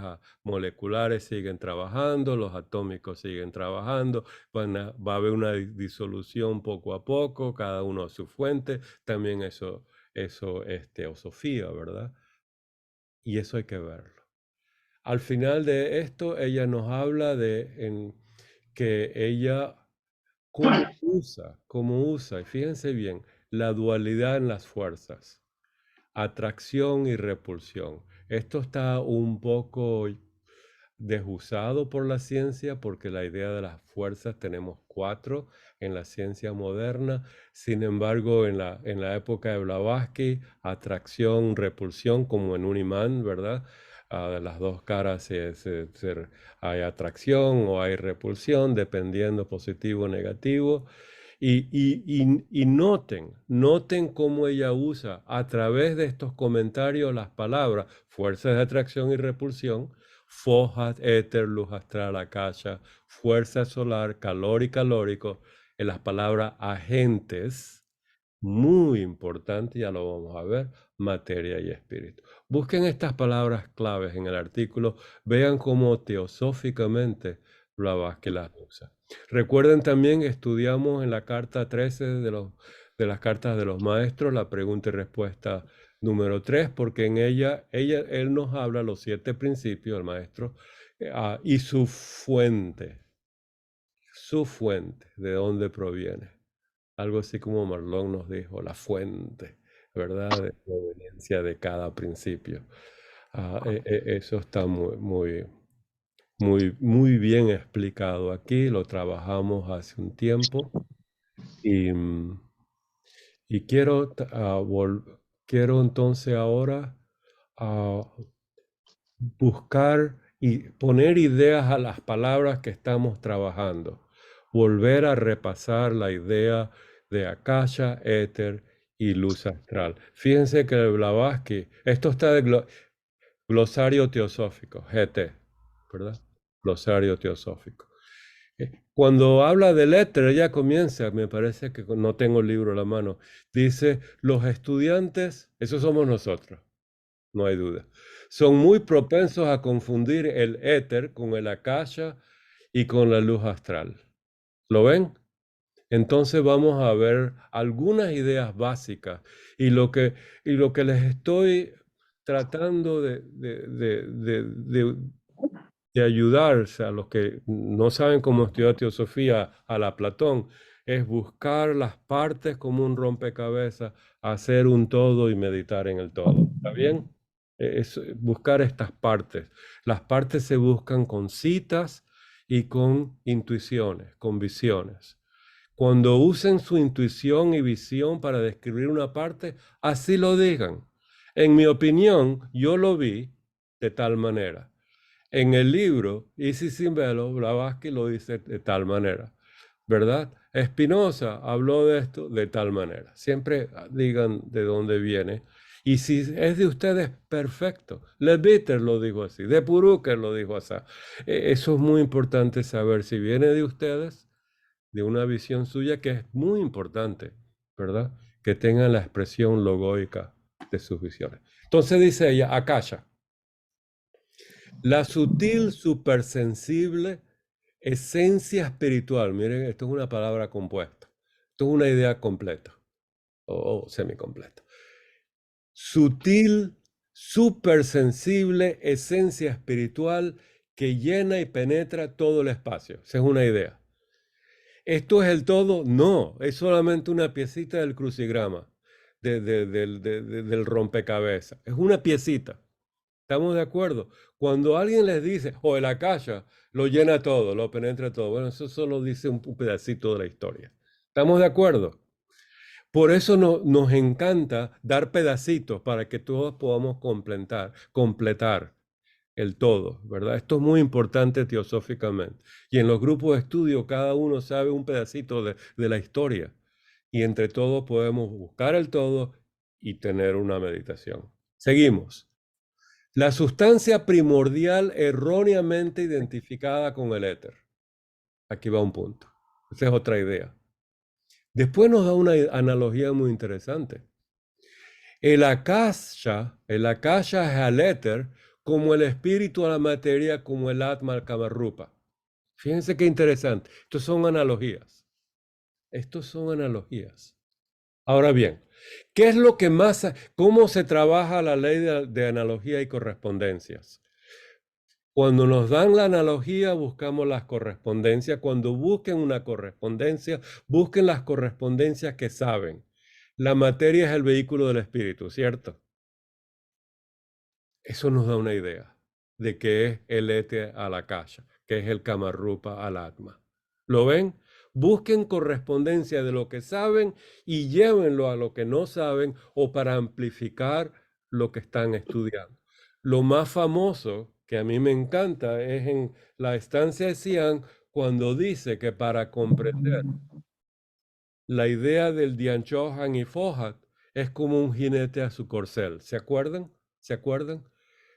moleculares siguen trabajando, los atómicos siguen trabajando, va a haber una disolución poco a poco, cada uno a su fuente. También eso es teosofía, ¿verdad? Y eso hay que verlo. Al final de esto, ella nos habla de que ella, cómo usa, y fíjense bien, la dualidad en las fuerzas, atracción y repulsión. Esto está un poco desusado por la ciencia porque la idea de las fuerzas tenemos 4 en la ciencia moderna. Sin embargo, en la época de Blavatsky, atracción, repulsión, como en un imán, ¿verdad? De las dos caras hay atracción o hay repulsión, dependiendo positivo o negativo. Y noten cómo ella usa a través de estos comentarios las palabras fuerzas de atracción y repulsión, Fojat, éter, luz astral, akasha, fuerza solar, calor y calórico, en las palabras agentes, muy importante, ya lo vamos a ver, materia y espíritu. Busquen estas palabras claves en el artículo, vean cómo teosóficamente Blavatsky las usa. Recuerden también, estudiamos en la carta 13 de las cartas de los maestros, la pregunta y respuesta número 3, porque en él nos habla los 7 principios, el maestro, y su fuente, de dónde proviene. Algo así como Marlon nos dijo, la fuente, ¿verdad? De proveniencia de cada principio. Eso está muy bien explicado aquí, lo trabajamos hace un tiempo y quiero entonces ahora buscar y poner ideas a las palabras que estamos trabajando, volver a repasar la idea de akasha, éter y luz astral. Fíjense que el Blavatsky, esto está de glosario teosófico, GT, ¿verdad? glosario teosófico. Cuando habla del éter, ella comienza, me parece que no tengo el libro a la mano, dice, los estudiantes, esos somos nosotros, no hay duda, son muy propensos a confundir el éter con el akasha y con la luz astral. ¿Lo ven? Entonces vamos a ver algunas ideas básicas y lo que les estoy tratando de ayudarse a los que no saben cómo estudiar teosofía a la Platón, es buscar las partes como un rompecabezas, hacer un todo y meditar en el todo. ¿Está bien? Es buscar estas partes. Las partes se buscan con citas y con intuiciones, con visiones. Cuando usen su intuición y visión para describir una parte, así lo digan. En mi opinión, yo lo vi de tal manera. En el libro, Isis Simbelo, Blavatsky lo dice de tal manera, ¿verdad? Spinoza habló de esto de tal manera. Siempre digan de dónde viene. Y si es de ustedes, perfecto. Levitter lo dijo así, de Purucker lo dijo así. Eso es muy importante saber si viene de ustedes, de una visión suya, que es muy importante, ¿verdad? Que tengan la expresión logoica de sus visiones. Entonces dice ella, Akasha. La sutil, supersensible esencia espiritual. Miren, esto es una palabra compuesta. Esto es una idea completa o semicompleta. Sutil, supersensible esencia espiritual que llena y penetra todo el espacio. Esa es una idea. ¿Esto es el todo? No, es solamente una piecita del crucigrama, del rompecabezas. Es una piecita. ¿Estamos de acuerdo? Cuando alguien les dice, el akasha lo llena todo, lo penetra todo, bueno, eso solo dice un pedacito de la historia. ¿Estamos de acuerdo? Por eso nos encanta dar pedacitos para que todos podamos completar el todo, ¿verdad? Esto es muy importante teosóficamente. Y en los grupos de estudio cada uno sabe un pedacito de la historia. Y entre todos podemos buscar el todo y tener una meditación. Seguimos. La sustancia primordial erróneamente identificada con el éter. Aquí va un punto. Esa es otra idea. Después nos da una analogía muy interesante. El akasha es al éter como el espíritu a la materia, como el atma al kamarupa. Fíjense qué interesante. Estos son analogías. Ahora bien, ¿qué es lo que más, cómo se trabaja la ley de analogía y correspondencias? Cuando nos dan la analogía, buscamos las correspondencias. Cuando busquen una correspondencia, busquen las correspondencias que saben. La materia es el vehículo del espíritu, ¿cierto? Eso nos da una idea de qué es el éter al akasha, qué es el kamarupa al atma. ¿Lo ven? Busquen correspondencia de lo que saben y llévenlo a lo que no saben o para amplificar lo que están estudiando. Lo más famoso que a mí me encanta es en la estancia de Xi'an cuando dice que para comprender la idea del Dianchohan y Fohat es como un jinete a su corcel. ¿Se acuerdan? ¿Se acuerdan?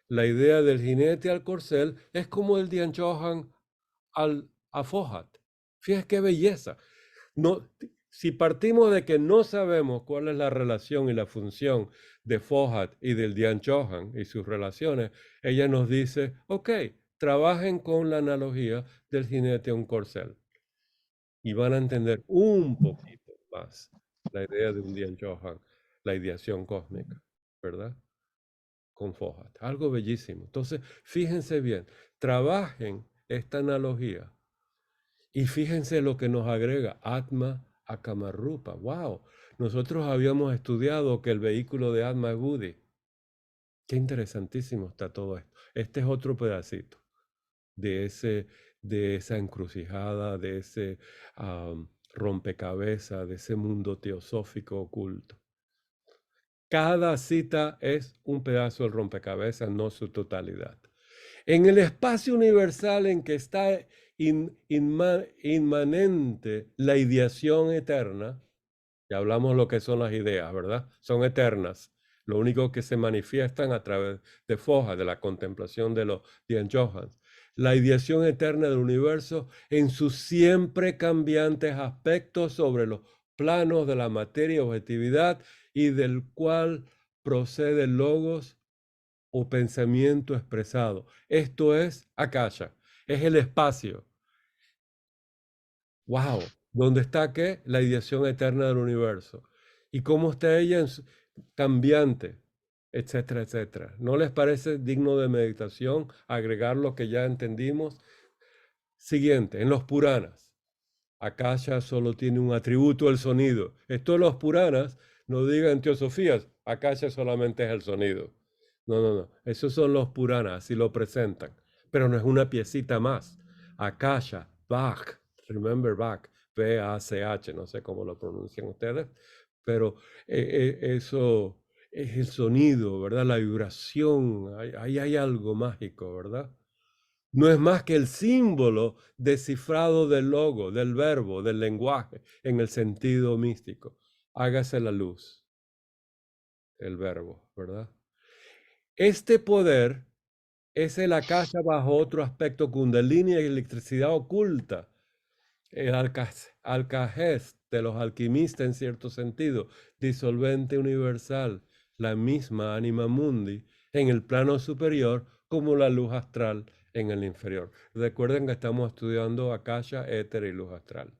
La idea del jinete al corcel es como el Dianchohan a Fohat. Fíjense qué belleza. No, si partimos de que no sabemos cuál es la relación y la función de Fohat y del Dianchohan y sus relaciones, ella nos dice, ok, trabajen con la analogía del jinete a un corcel. Y van a entender un poquito más la idea de un Dianchohan, la ideación cósmica, ¿verdad? Con Fohat. Algo bellísimo. Entonces, fíjense bien, trabajen esta analogía y fíjense lo que nos agrega Atma a Kamarupa. ¡Wow! Nosotros habíamos estudiado que el vehículo de Atma es Buddhi. Qué interesantísimo está todo esto. Este es otro pedacito de esa encrucijada, de ese rompecabezas, de ese mundo teosófico oculto. Cada cita es un pedazo del rompecabezas, no su totalidad. En el espacio universal en que está inmanente la ideación eterna, ya hablamos lo que son las ideas, ¿verdad? Son eternas. Lo único que se manifiestan a través de Fohat, de la contemplación de los Dianchohans. la ideación eterna del universo en sus siempre cambiantes aspectos sobre los planos de la materia y objetividad y del cual procede el logos o pensamiento expresado. Esto es Akasha, es el espacio. ¡Wow! ¿Dónde está qué? La ideación eterna del universo. ¿Y cómo está ella cambiante? Etcétera, etcétera. ¿No les parece digno de meditación agregar lo que ya entendimos? Siguiente, en los Puranas. Akasha solo tiene un atributo, el sonido. Esto de los Puranas, no digan teosofías, Akasha solamente es el sonido. No, no, no. Esos son los Puranas, así lo presentan. Pero no es una piecita más. Akasha, Bach, remember Bach, B-A-C-H, no sé cómo lo pronuncian ustedes, pero eso es el sonido, ¿verdad? La vibración, ahí hay algo mágico, ¿verdad? No es más que el símbolo descifrado del logo, del verbo, del lenguaje, en el sentido místico. Hágase la luz, el verbo, ¿verdad? Este poder es el Akasha bajo otro aspecto kundalini y electricidad oculta. El alcajez de los alquimistas en cierto sentido, disolvente universal, la misma anima mundi en el plano superior como la luz astral en el inferior. Recuerden que estamos estudiando Akasha, éter y luz astral.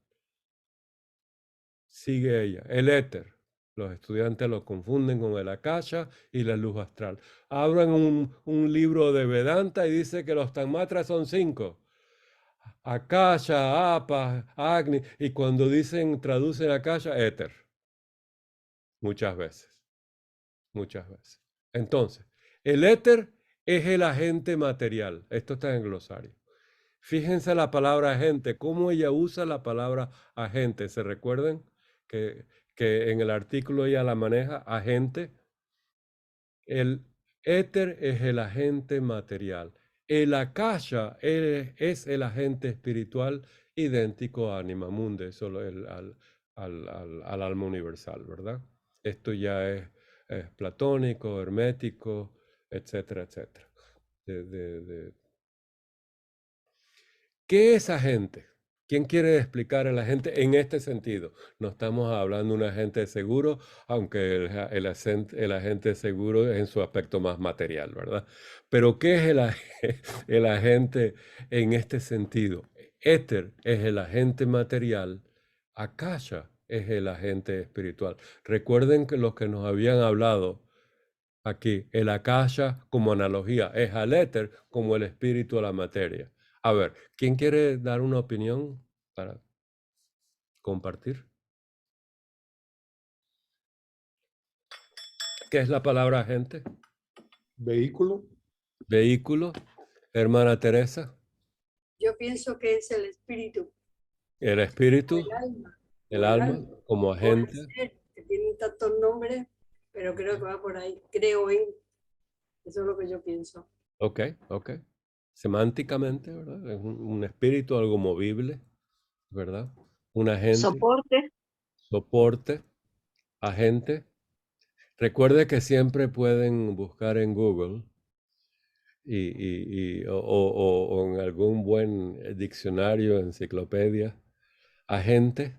Sigue ella, el éter. Los estudiantes lo confunden con el Akasha y la luz astral. Abran un libro de Vedanta y dice que los Tanmatras son 5. Akasha, Apa, Agni, y cuando traducen Akasha, éter. Muchas veces. Muchas veces. Entonces, el éter es el agente material. Esto está en el glosario. Fíjense la palabra agente, cómo ella usa la palabra agente. ¿Se recuerdan que en el artículo ella la maneja agente? El éter es el agente material. El Akasha es el agente espiritual idéntico a Anima Mundi, solo al alma universal, ¿verdad? Esto ya es platónico, hermético, etcétera, etcétera. ¿Qué es agente? ¿Quién quiere explicar el agente en este sentido? No estamos hablando de un agente seguro, aunque el agente seguro es en su aspecto más material, ¿verdad? Pero ¿qué es el agente en este sentido? Éter es el agente material, Akasha es el agente espiritual. Recuerden que los que nos habían hablado aquí, el Akasha como analogía es al éter como el espíritu a la materia. A ver, ¿quién quiere dar una opinión para compartir? ¿Qué es la palabra agente? Vehículo. Vehículo. Hermana Teresa. Yo pienso que es el espíritu. El espíritu. El alma como agente. Que tienen tantos nombres, pero creo que va por ahí. Creo en. Eso es lo que yo pienso. Ok. Semánticamente, ¿verdad? Es un espíritu, algo movible, ¿verdad? Un agente. Soporte. Agente. Recuerde que siempre pueden buscar en Google o en algún buen diccionario, enciclopedia, agente.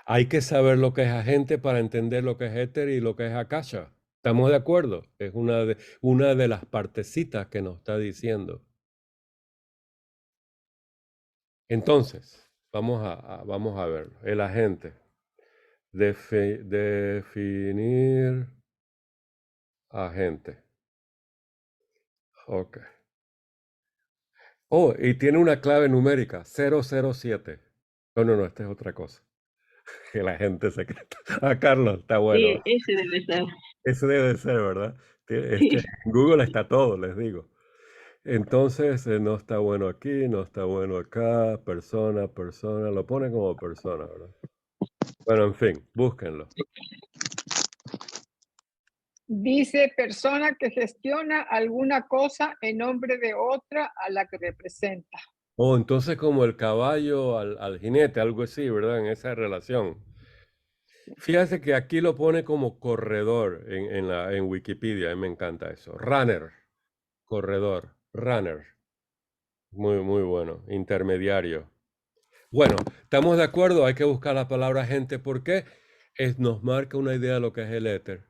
Hay que saber lo que es agente para entender lo que es éter y lo que es Akasha. ¿Estamos de acuerdo? Es una de las partecitas que nos está diciendo. Entonces, vamos a verlo. El agente. Definir agente. Ok. Oh, y tiene una clave numérica, 007. No, esta es otra cosa. El agente secreto. Carlos, está bueno. Sí, ese debe ser. Ese debe ser, ¿verdad? En Google está todo, les digo. Entonces, no está bueno aquí, no está bueno acá, persona, lo pone como persona, ¿verdad? Bueno, en fin, búsquenlo. Dice persona que gestiona alguna cosa en nombre de otra a la que representa. Oh, entonces como el caballo al jinete, algo así, ¿verdad? En esa relación. Fíjate que aquí lo pone como corredor en Wikipedia, a mí me encanta eso. Runner, corredor, runner. Muy, muy bueno. Intermediario. Bueno, estamos de acuerdo, hay que buscar la palabra gente porque nos marca una idea de lo que es el éter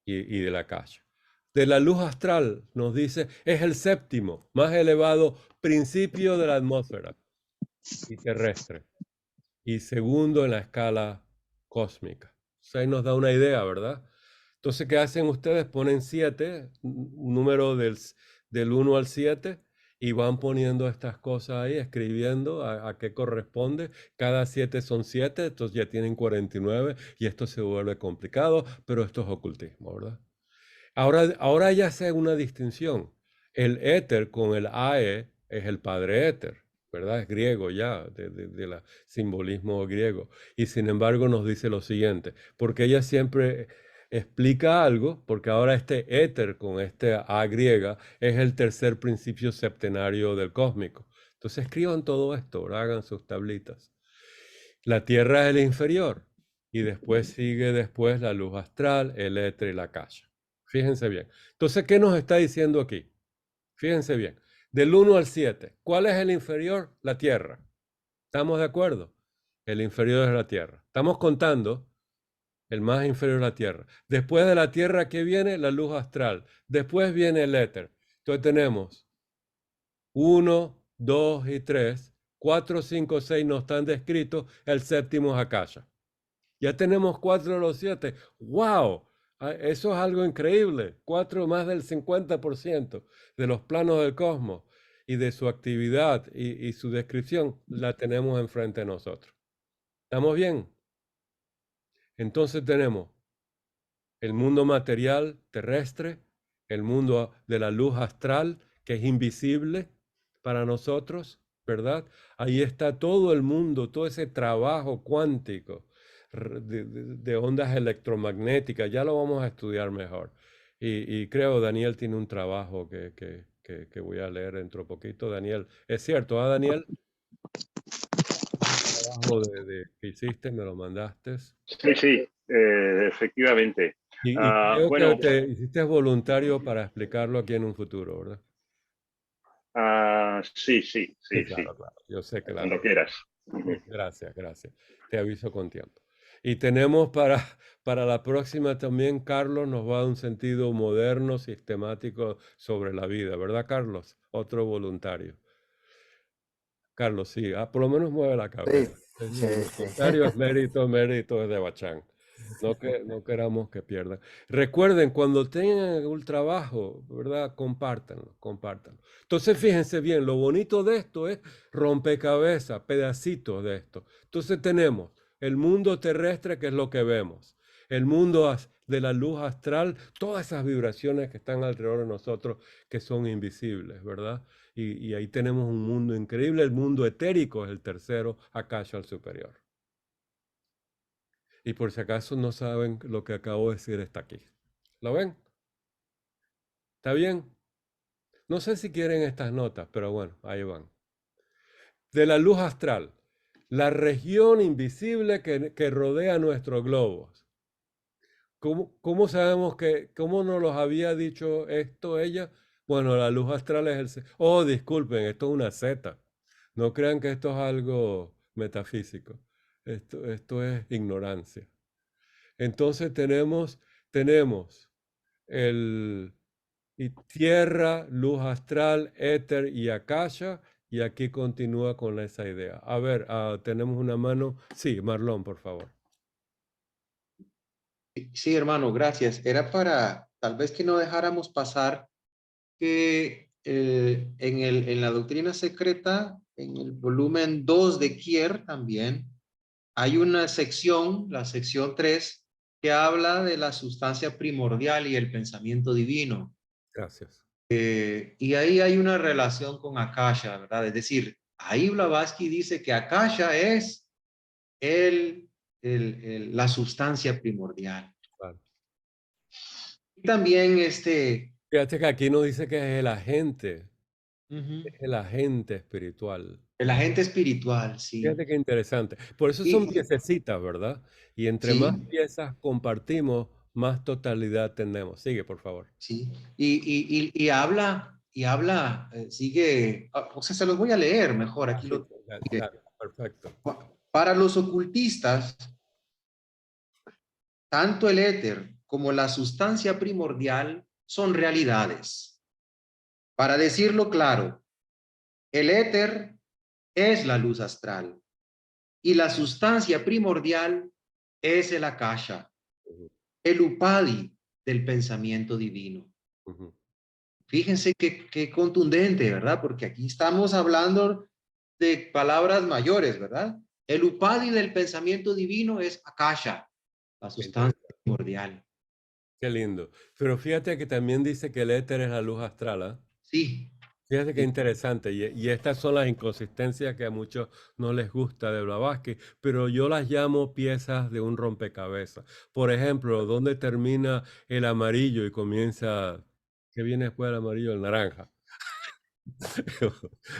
y de la calle. De la luz astral nos dice, es el séptimo, más elevado principio de la atmósfera y terrestre. Y segundo en la escala cósmica. O sea, ahí nos da una idea, ¿verdad? Entonces, ¿qué hacen ustedes? Ponen 7, un número del 1 al 7, y van poniendo estas cosas ahí, escribiendo a qué corresponde. Cada 7 son 7, entonces ya tienen 49, y esto se vuelve complicado, pero esto es ocultismo, ¿verdad? Ahora ya sé una distinción. El éter con el AE es el padre éter, ¿verdad? Es griego ya, del simbolismo griego. Y sin embargo nos dice lo siguiente, porque ella siempre explica algo, porque ahora este éter con este A griega es el tercer principio septenario del cósmico. Entonces escriban todo esto, ¿verdad? Hagan sus tablitas. La tierra es el inferior y después sigue la luz astral, el éter y la calle. Fíjense bien. Entonces, ¿qué nos está diciendo aquí? Fíjense bien. Del 1 al 7, ¿cuál es el inferior? La tierra. ¿Estamos de acuerdo? El inferior es la tierra. Estamos contando, el más inferior es la tierra. Después de la tierra, ¿qué viene? La luz astral. Después viene el éter. Entonces tenemos 1, 2 y 3. 4, 5, 6 no están descritos. El séptimo es Akasha. Ya tenemos 4 de los 7. ¡Wow! Eso es algo increíble. 4 más del 50% de los planos del cosmos y de su actividad y su descripción la tenemos enfrente de nosotros. ¿Estamos bien? Entonces tenemos el mundo material terrestre, el mundo de la luz astral, que es invisible para nosotros, ¿verdad? Ahí está todo el mundo, todo ese trabajo cuántico de ondas electromagnéticas, ya lo vamos a estudiar mejor. Y creo Daniel tiene un trabajo que voy a leer dentro de poquito. Daniel, es cierto, ¿ah, Daniel? El trabajo que hiciste, me lo mandaste. Sí, sí, efectivamente. Y creo Bueno, que te hiciste voluntario para explicarlo aquí en un futuro, ¿verdad? sí, sí, sí, sí. Claro, claro. Yo sé que Cuando quieras. Gracias, gracias. Te aviso con tiempo. Y tenemos para la próxima también, Carlos nos va a dar un sentido moderno, sistemático sobre la vida, ¿verdad, Carlos? Otro voluntario. Carlos, sí, por lo menos mueve la cabeza. Sí, Voluntario es mérito es de Bachán. No queramos que pierdan. Recuerden, cuando tengan un trabajo, ¿verdad? Compártanlo. Entonces, fíjense bien, lo bonito de esto es rompecabezas, pedacitos de esto. Entonces tenemos el mundo terrestre, que es lo que vemos. El mundo de la luz astral, todas esas vibraciones que están alrededor de nosotros, que son invisibles, ¿verdad? Y ahí tenemos un mundo increíble. El mundo etérico es el tercero, Akasha, el superior. Y por si acaso no saben, lo que acabo de decir está aquí. ¿Lo ven? ¿Está bien? No sé si quieren estas notas, pero bueno, ahí van. De la luz astral, la región invisible que rodea nuestros globos. ¿Cómo sabemos cómo nos los había dicho esto ella? Bueno, la luz astral es el... Oh, disculpen, esto es una zeta. No crean que esto es algo metafísico. Esto es ignorancia. Entonces tenemos tierra, luz astral, éter y akasha, y aquí continúa con esa idea. A ver, tenemos una mano. Sí, Marlon, por favor. Sí, hermano, gracias. Era para tal vez que no dejáramos pasar que en la doctrina secreta, en el volumen 2 de Kier también, hay una sección, la sección 3, que habla de la sustancia primordial y el pensamiento divino. Gracias. Y ahí hay una relación con Akasha, ¿verdad? Es decir, ahí Blavatsky dice que Akasha es la sustancia primordial. Claro. Y también Fíjate que aquí nos dice que es el agente. Es el agente espiritual. El agente espiritual, sí. Fíjate qué interesante. Por eso son piececitas, ¿verdad? Y entre más piezas compartimos, más totalidad tenemos. Sigue, por favor. Sí. Y habla y habla, sigue, o sea, se los voy a leer mejor, aquí lo Claro, perfecto. Para los ocultistas, tanto el éter como la sustancia primordial son realidades. Para decirlo claro, el éter es la luz astral y la sustancia primordial es el akasha, el upadi del pensamiento divino. Fíjense qué contundente, ¿verdad? Porque aquí estamos hablando de palabras mayores, ¿verdad? El upadi del pensamiento divino es akasha, la sustancia primordial. Qué lindo. Pero fíjate que también dice que el éter es la luz astral, ¿ah? Sí. Fíjate qué interesante. Y estas son las inconsistencias que a muchos no les gusta de Blavatsky, pero yo las llamo piezas de un rompecabezas. Por ejemplo, ¿dónde termina el amarillo y comienza, qué viene después del amarillo? El naranja.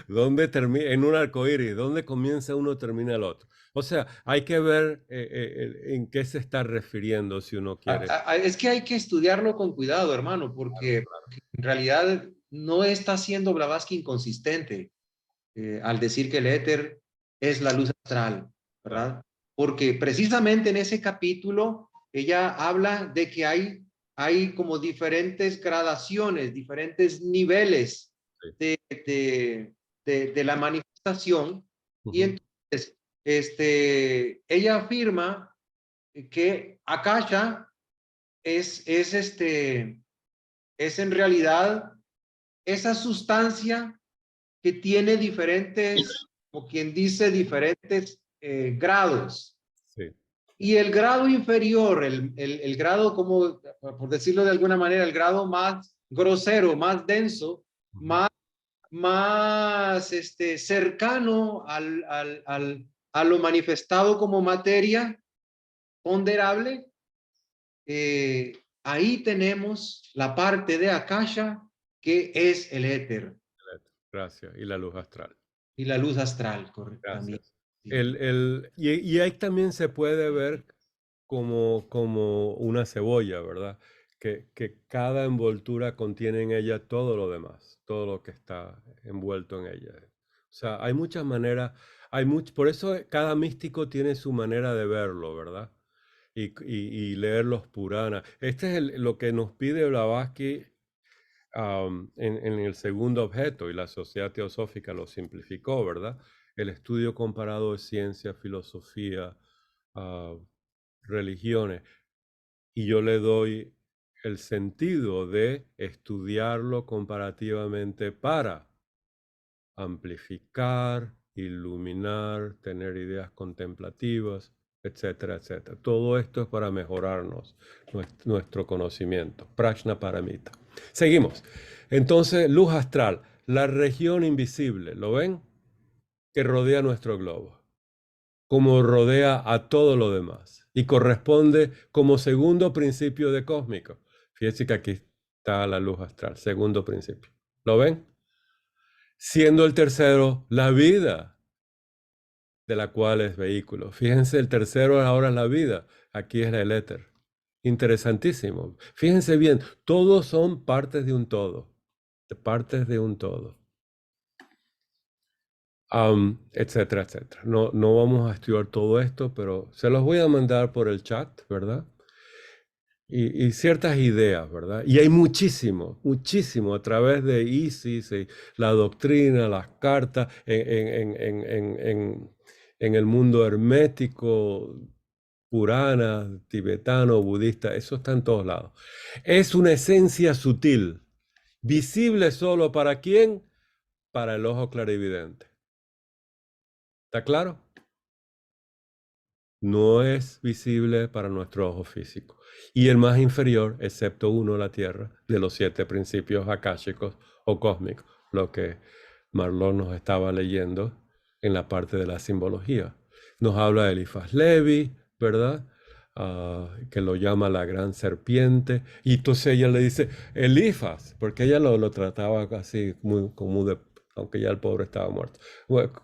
¿Dónde termina, en un arcoíris, dónde comienza uno, termina el otro? O sea, hay que ver en qué se está refiriendo si uno quiere. Es que hay que estudiarlo con cuidado, hermano, porque en realidad no está siendo Blavatsky inconsistente al decir que el éter es la luz astral, ¿verdad? Porque precisamente en ese capítulo ella habla de que hay como diferentes gradaciones, diferentes niveles de la manifestación. Y entonces ella afirma que akasha es en realidad esa sustancia que tiene diferentes, como quien dice, diferentes grados. Sí. Y el grado inferior, el grado, como por decirlo de alguna manera, el grado más grosero, más denso, más cercano a lo manifestado como materia ponderable, ahí tenemos la parte de akasha que es el éter. Gracias. Y la luz astral. Y la luz astral, correctamente. Gracias. Y ahí también se puede ver como una cebolla, ¿verdad? Que cada envoltura contiene en ella todo lo demás, todo lo que está envuelto en ella. O sea, hay muchas maneras, por eso cada místico tiene su manera de verlo, ¿verdad? Y leer los Puranas. Este es lo que nos pide Blavatsky en el segundo objeto, y la Sociedad Teosófica lo simplificó, ¿verdad? El estudio comparado de ciencia, filosofía, religiones. Y yo le doy el sentido de estudiarlo comparativamente para amplificar, iluminar, tener ideas contemplativas, etcétera, etcétera. Todo esto es para mejorarnos nuestro conocimiento. Prajna Paramita. Seguimos. Entonces, luz astral, la región invisible, ¿lo ven? Que rodea nuestro globo, como rodea a todo lo demás, y corresponde como segundo principio de cósmico. Fíjense que aquí está la luz astral, segundo principio. ¿Lo ven? Siendo el tercero la vida, de la cual es vehículo. Fíjense, el tercero ahora es la vida, aquí es el éter. Interesantísimo. Fíjense bien, todos son partes de un todo, partes de un todo. Etcétera, etcétera. No vamos a estudiar todo esto, pero se los voy a mandar por el chat, ¿verdad? Y ciertas ideas, ¿verdad? Y hay muchísimo, muchísimo a través de Isis, la doctrina, las cartas, en el mundo hermético, purana, tibetano, budista, eso está en todos lados. Es una esencia sutil, visible solo para ¿quién? Para el ojo clarividente. ¿Está claro? No es visible para nuestro ojo físico. Y el más inferior, excepto uno, la Tierra, de los 7 principios akáshicos o cósmicos, lo que Marlon nos estaba leyendo en la parte de la simbología. Nos habla de Eliphas Levi, ¿verdad? Que lo llama la gran serpiente. Y entonces ella le dice, Eliphas, porque ella lo trataba así, como de, aunque ya el pobre estaba muerto,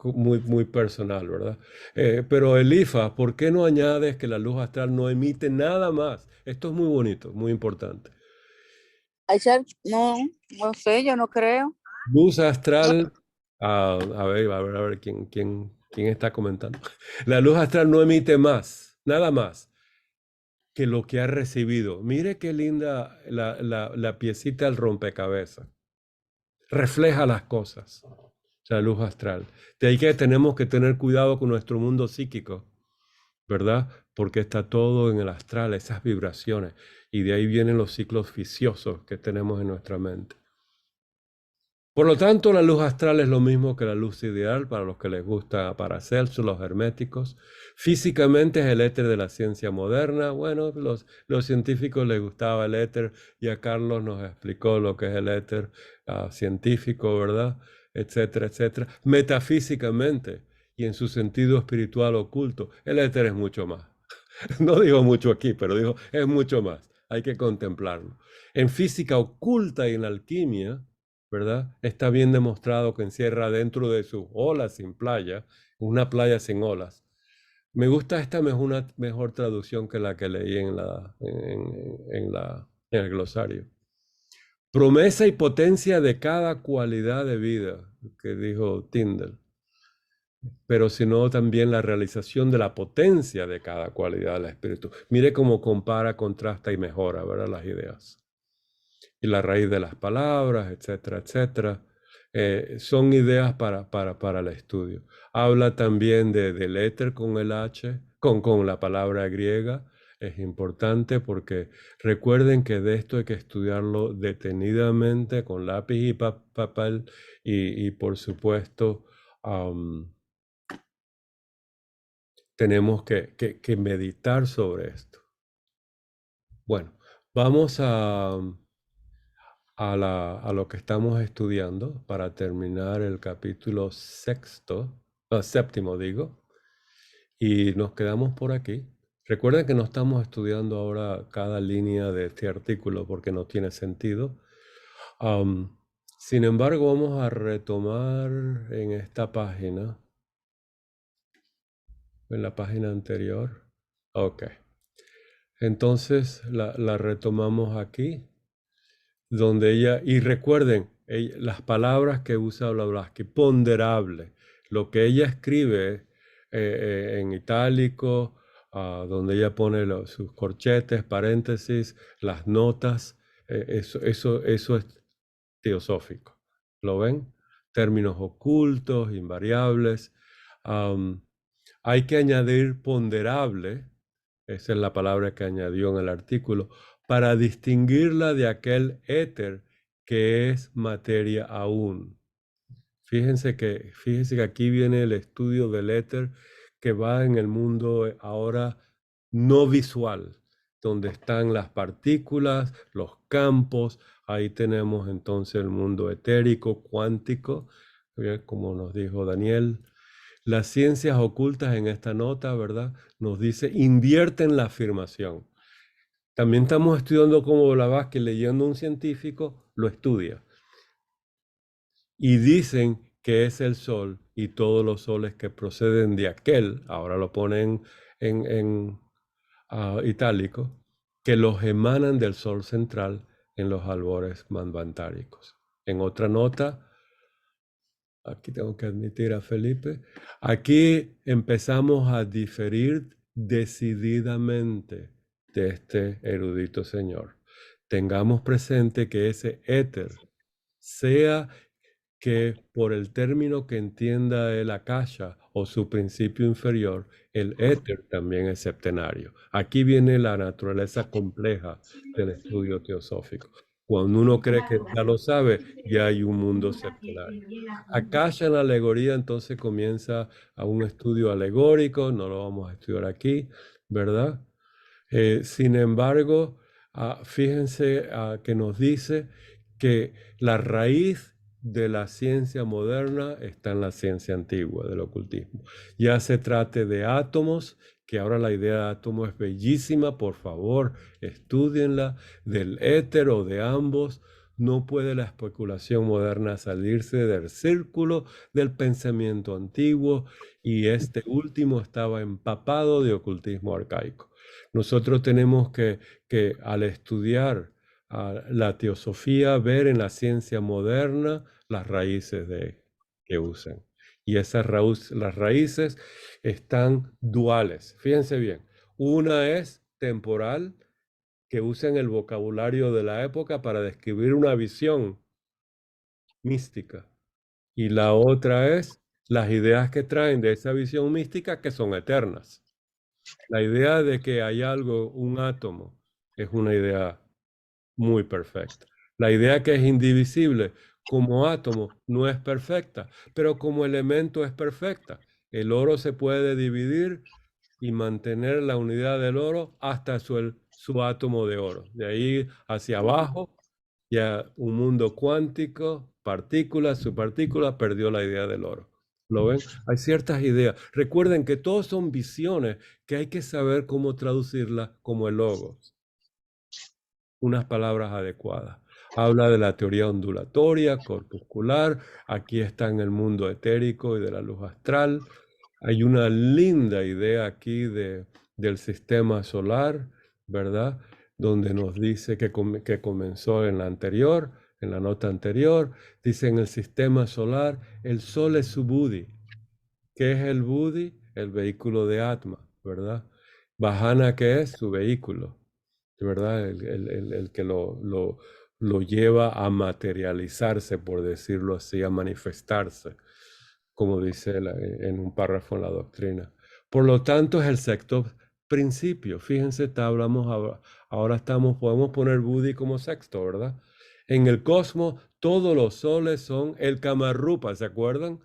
muy personal, ¿verdad? Pero Eliphas, ¿por qué no añades que la luz astral no emite nada más? Esto es muy bonito, muy importante. No sé, yo no creo. Luz astral, a ver quién está comentando. La luz astral no emite más, nada más que lo que ha recibido. Mire qué linda la piecita del rompecabezas. Refleja las cosas, la luz astral. De ahí que tenemos que tener cuidado con nuestro mundo psíquico, ¿verdad? Porque está todo en el astral, esas vibraciones. Y de ahí vienen los ciclos viciosos que tenemos en nuestra mente. Por lo tanto, la luz astral es lo mismo que la luz ideal para los que les gusta Paracelso, los herméticos. Físicamente es el éter de la ciencia moderna. Bueno, los científicos les gustaba el éter, ya Carlos nos explicó lo que es el éter científico, ¿verdad? Etcétera, etcétera. Metafísicamente y en su sentido espiritual oculto, el éter es mucho más. No digo mucho aquí, pero digo, es mucho más. Hay que contemplarlo. En física oculta y en alquimia, ¿verdad? Está bien demostrado que encierra dentro de sus olas sin playa, una playa sin olas. Me gusta esta mejor traducción que la que leí en el glosario. Promesa y potencia de cada cualidad de vida, que dijo Tyndall, pero sino también la realización de la potencia de cada cualidad del espíritu. Mire cómo compara, contrasta y mejora, ¿verdad? Las ideas. Y la raíz de las palabras, etcétera, etcétera. Son ideas para el estudio. Habla también del éter con el H, con la palabra griega. Es importante porque recuerden que de esto hay que estudiarlo detenidamente con lápiz y papel y por supuesto tenemos que meditar sobre esto. Bueno, vamos a lo que estamos estudiando para terminar el capítulo séptimo, digo, y nos quedamos por aquí. Recuerden que no estamos estudiando ahora cada línea de este artículo porque no tiene sentido. Sin embargo, vamos a retomar en esta página, en la página anterior. Ok. Entonces la retomamos aquí, donde ella, y recuerden, las palabras que usa Blavatsky, ponderable, lo que ella escribe en itálico, donde ella pone sus corchetes, paréntesis, las notas, eso es teosófico. ¿Lo ven? Términos ocultos, invariables. Hay que añadir ponderable, esa es la palabra que añadió en el artículo, para distinguirla de aquel éter que es materia aún. Fíjense que aquí viene el estudio del éter que va en el mundo ahora no visual, donde están las partículas, los campos. Ahí tenemos entonces el mundo etérico, cuántico, como nos dijo Daniel. Las ciencias ocultas en esta nota, ¿verdad? Nos dice, invierten la afirmación. También estamos estudiando cómo Blavatsky, leyendo un científico, lo estudia. Y dicen que es el sol y todos los soles que proceden de aquel, ahora lo ponen en itálico, que los emanan del sol central en los albores manvantáricos. En otra nota, aquí tengo que admitir a Felipe, aquí empezamos a diferir decididamente de este erudito señor. Tengamos presente que ese éter, sea que por el término que entienda el akasha o su principio inferior, el éter también es septenario. Aquí viene la naturaleza compleja del estudio teosófico. Cuando uno cree que ya lo sabe, ya hay un mundo septenario. Akasha en la alegoría entonces comienza a un estudio alegórico, no lo vamos a estudiar aquí, ¿verdad? Sin embargo, fíjense que nos dice que la raíz de la ciencia moderna está en la ciencia antigua del ocultismo. Ya se trate de átomos, que ahora la idea de átomo es bellísima, por favor, estudienla, del éter o de ambos. No puede la especulación moderna salirse del círculo del pensamiento antiguo y este último estaba empapado de ocultismo arcaico. Nosotros tenemos que al estudiar la teosofía, ver en la ciencia moderna las raíces que usan. Y las raíces están duales. Fíjense bien, una es temporal, que usan el vocabulario de la época para describir una visión mística. Y la otra es las ideas que traen de esa visión mística que son eternas. La idea de que hay algo, un átomo, es una idea muy perfecta. La idea que es indivisible como átomo no es perfecta, pero como elemento es perfecta. El oro se puede dividir y mantener la unidad del oro hasta su átomo de oro. De ahí hacia abajo, ya un mundo cuántico, partículas, subpartículas, perdió la idea del oro. ¿Lo ven? Hay ciertas ideas. Recuerden que todos son visiones que hay que saber cómo traducirlas como el logos. Unas palabras adecuadas. Habla de la teoría ondulatoria, corpuscular. Aquí está en el mundo etérico y de la luz astral. Hay una linda idea aquí del sistema solar, ¿verdad? Donde nos dice que comenzó en la anterior, en la nota anterior. Dice en el sistema solar, el Sol es su buddhi. ¿Qué es el buddhi? El vehículo de Atma, ¿verdad? Vahana, ¿qué es? Su vehículo, ¿verdad? El que lo lleva a materializarse, por decirlo así, a manifestarse, como dice en un párrafo en la doctrina. Por lo tanto, es el sexto principio. Fíjense, ahora podemos poner buddhi como sexto, ¿verdad? En el cosmos, todos los soles son el Kamarupa, ¿se acuerdan?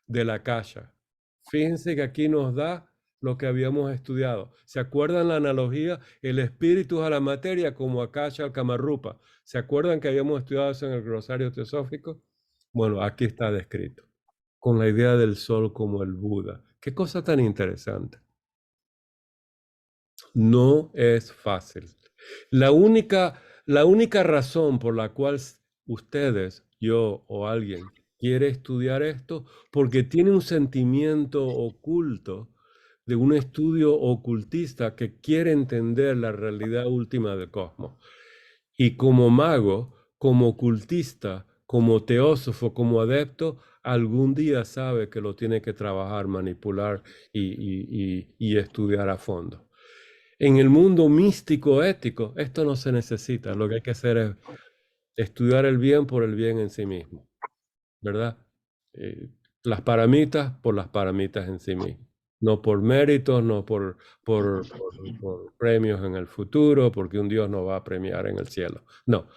De la Akasha. Fíjense que aquí nos da lo que habíamos estudiado. ¿Se acuerdan la analogía? El espíritu a la materia como Akasha al Kamarupa. ¿Se acuerdan que habíamos estudiado eso en el glosario teosófico? Bueno, aquí está descrito, con la idea del sol como el Buda. Qué cosa tan interesante. No es fácil. La única razón por la cual ustedes, yo o alguien quiere estudiar esto, porque tiene un sentimiento oculto de un estudio ocultista que quiere entender la realidad última del cosmos. Y como mago, como ocultista, como teósofo, como adepto, algún día sabe que lo tiene que trabajar, manipular y estudiar a fondo. En el mundo místico ético, esto no se necesita. Lo que hay que hacer es estudiar el bien por el bien en sí mismo, ¿verdad? Las paramitas por las paramitas en sí mismo. No por méritos, no por premios en el futuro, porque un Dios nos va a premiar en el cielo. No,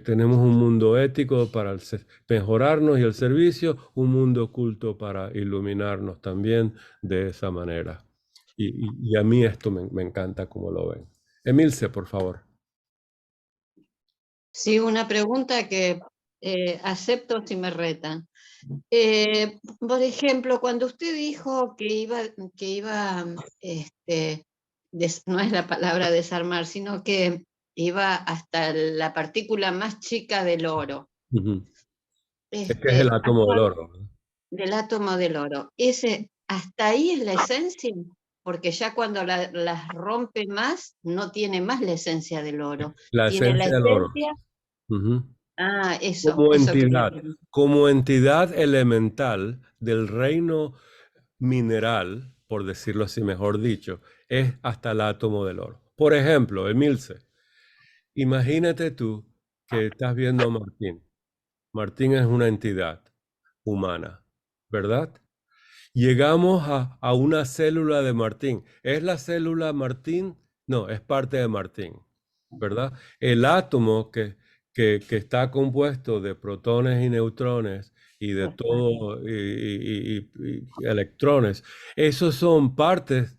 tenemos un mundo ético para mejorarnos y el servicio, un mundo oculto para iluminarnos también de esa manera. Y a mí esto me encanta como lo ven. Emilce, por favor. Sí, una pregunta que acepto si me retan. Por ejemplo, cuando usted dijo que iba no es la palabra desarmar, sino que iba hasta la partícula más chica del oro. Es que es el átomo del oro. Del átomo del oro. ¿Hasta ahí es la esencia? Porque ya cuando las rompe más, no tiene más la esencia del oro. La tiene esencia del oro. Ah, eso. Como entidad elemental del reino mineral, por decirlo así mejor dicho, es hasta el átomo del oro. Por ejemplo, Emilce, imagínate tú que estás viendo a Martín. Martín es una entidad humana, ¿verdad? Llegamos a una célula de Martín. ¿Es la célula Martín? No, es parte de Martín, ¿verdad? El átomo que está compuesto de protones y neutrones y de todo, y electrones, esos son partes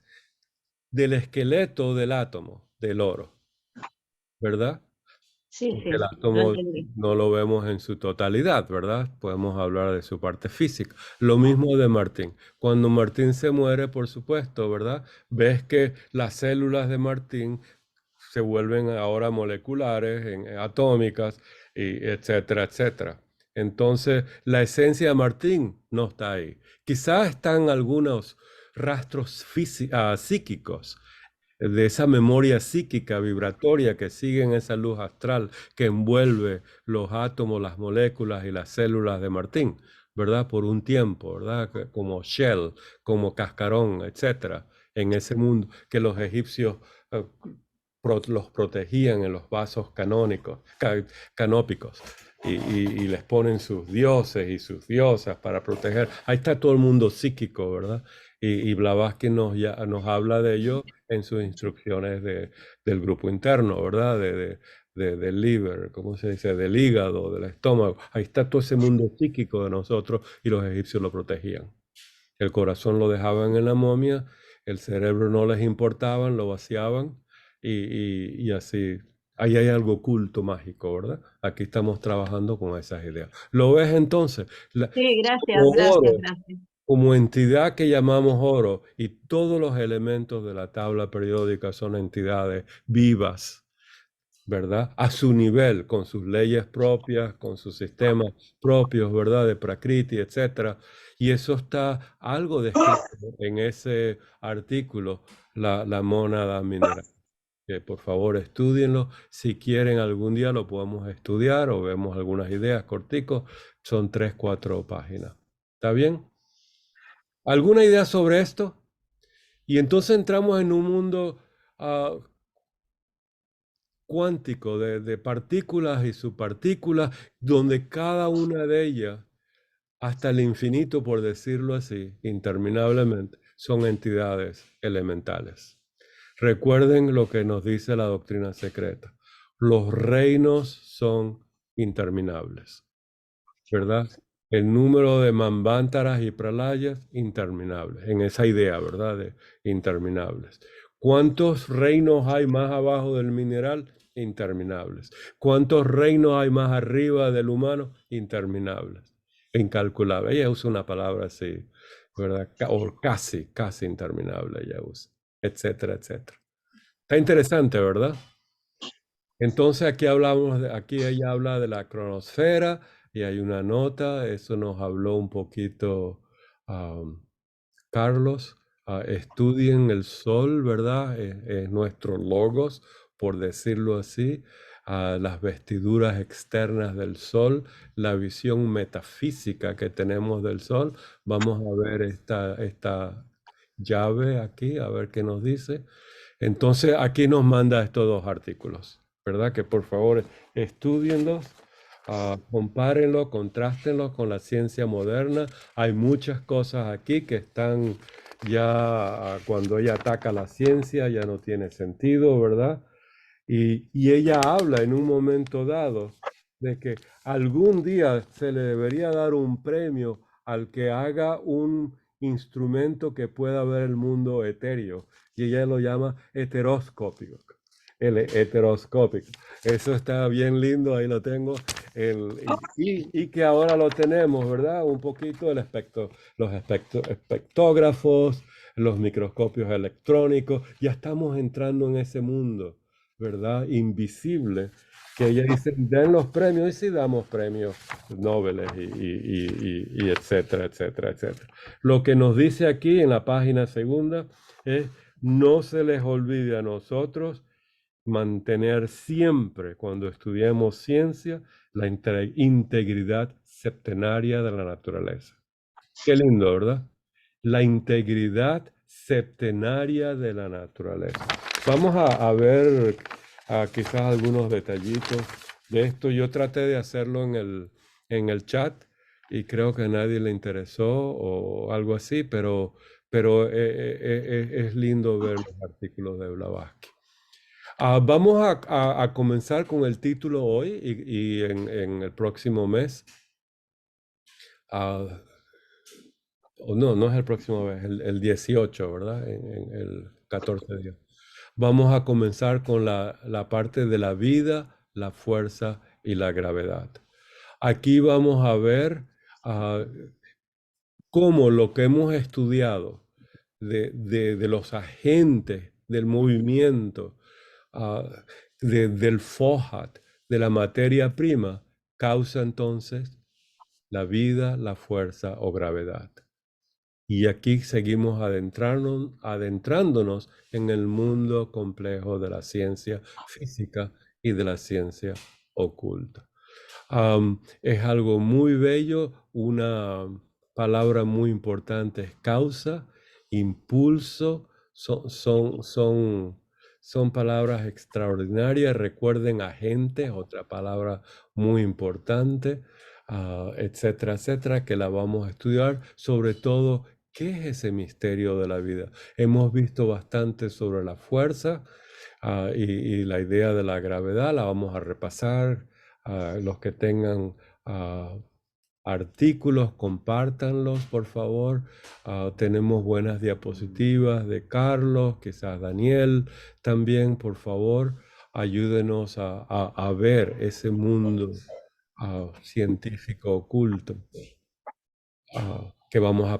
del esqueleto del átomo, del oro, ¿verdad? Sí, Porque el átomo no lo vemos en su totalidad, ¿verdad? Podemos hablar de su parte física. Lo mismo de Martín. Cuando Martín se muere, por supuesto, ¿verdad? Ves que las células de Martín se vuelven ahora moleculares, atómicas, etcétera, etcétera. Entonces, la esencia de Martín no está ahí. Quizás están algunos rastros psíquicos de esa memoria psíquica vibratoria que sigue en esa luz astral que envuelve los átomos, las moléculas y las células de Martín, ¿verdad? Por un tiempo, ¿verdad? Como shell, como cascarón, etcétera, en ese mundo que los egipcios los protegían en los vasos canópicos y les ponen sus dioses y sus diosas para proteger. Ahí está todo el mundo psíquico, ¿verdad? Y Blavatsky nos habla de ello en sus instrucciones del grupo interno, ¿verdad? Del liver, ¿cómo se dice? Del hígado, del estómago. Ahí está todo ese mundo psíquico de nosotros y los egipcios lo protegían. El corazón lo dejaban en la momia, el cerebro no les importaba, lo vaciaban y así. Ahí hay algo oculto, mágico, ¿verdad? Aquí estamos trabajando con esas ideas. ¿Lo ves entonces? Sí, gracias, Como gracias, oro, gracias. como entidad que llamamos oro, y todos los elementos de la tabla periódica son entidades vivas, ¿verdad? A su nivel, con sus leyes propias, con sus sistemas propios, ¿verdad? De Prakriti, etcétera. Y eso está algo descrito en ese artículo, la mónada mineral. Que por favor estudienlo. Si quieren algún día lo podemos estudiar o vemos algunas ideas corticos. Son 3, 4 páginas. ¿Está bien? ¿Alguna idea sobre esto? Y entonces entramos en un mundo cuántico de partículas y subpartículas, donde cada una de ellas, hasta el infinito, por decirlo así, interminablemente, son entidades elementales. Recuerden lo que nos dice la doctrina secreta. Los reinos son interminables, ¿verdad? El número de manvántaras y pralayas, interminables. En esa idea, ¿verdad? De interminables. ¿Cuántos reinos hay más abajo del mineral? Interminables. ¿Cuántos reinos hay más arriba del humano? Interminables. Incalculable. Ella usa una palabra así, ¿verdad? O casi interminable ella usa, etcétera, etcétera. Está interesante, ¿verdad? Entonces aquí aquí ella habla de la cronosfera y hay una nota, eso nos habló un poquito Carlos. Estudien el sol, ¿verdad? Es nuestro logos, por decirlo así. Las vestiduras externas del sol, la visión metafísica que tenemos del sol. Vamos a ver esta llave aquí, a ver qué nos dice. Entonces aquí nos manda estos 2 artículos, ¿verdad? Que por favor estudienlos, compárenlos, contrástenlos con la ciencia moderna. Hay muchas cosas aquí que están ya, cuando ella ataca la ciencia, ya no tiene sentido, ¿verdad? Y ella habla en un momento dado de que algún día se le debería dar un premio al que haga un instrumento que pueda ver el mundo etéreo. Y ella lo llama heteroscópico. El heteroscópico. Eso está bien lindo, ahí lo tengo. Y que ahora lo tenemos, ¿verdad? Un poquito los espectógrafos, los microscopios electrónicos. Ya estamos entrando en ese mundo, ¿verdad? Invisible, que ella dice, den los premios, y sí damos premios Nobel y etcétera, etcétera, etcétera. Lo que nos dice aquí en la página segunda es, no se les olvide a nosotros mantener siempre, cuando estudiemos ciencia, la integridad septenaria de la naturaleza. Qué lindo, ¿verdad? La integridad septenaria de la naturaleza. Vamos a ver quizás algunos detallitos de esto. Yo traté de hacerlo en el chat y creo que a nadie le interesó o algo así, pero es lindo ver los artículos de Blavatsky. Vamos a comenzar con el título hoy y en el próximo mes. No es el próximo mes, el 18, ¿verdad? En el 14 días. Vamos a comenzar con la parte de la vida, la fuerza y la gravedad. Aquí vamos a ver cómo lo que hemos estudiado de los agentes del movimiento, del FOHAT, de la materia prima, causa entonces la vida, la fuerza o gravedad. Y aquí seguimos adentrándonos en el mundo complejo de la ciencia física y de la ciencia oculta. Es algo muy bello, una palabra muy importante es causa, impulso, son palabras extraordinarias. Recuerden agentes, otra palabra muy importante, etcétera, etcétera, que la vamos a estudiar. Sobre todo, ¿qué es ese misterio de la vida? Hemos visto bastante sobre la fuerza y la idea de la gravedad, la vamos a repasar. Los que tengan artículos, compártanlos, por favor. Tenemos buenas diapositivas de Carlos, quizás Daniel también, por favor. Ayúdenos a ver ese mundo científico oculto que vamos a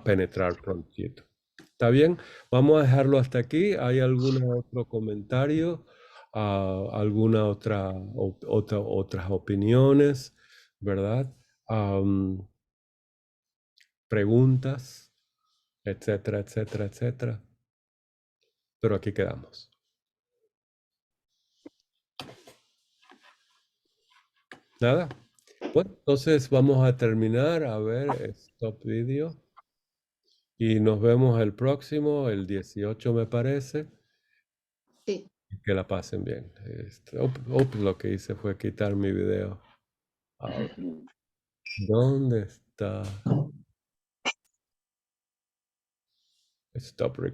penetrar prontito. ¿Está bien? Vamos a dejarlo hasta aquí. ¿Hay algún otro comentario? ¿Alguna otras opiniones? ¿Verdad? Preguntas, etcétera, etcétera, etcétera. Pero aquí quedamos. ¿Nada? Bueno, entonces vamos a terminar. A ver, stop video. Y nos vemos el próximo, el 18 me parece. Sí. Que la pasen bien. Lo que hice fue quitar mi video. Ahora, ¿dónde está? Stop recording.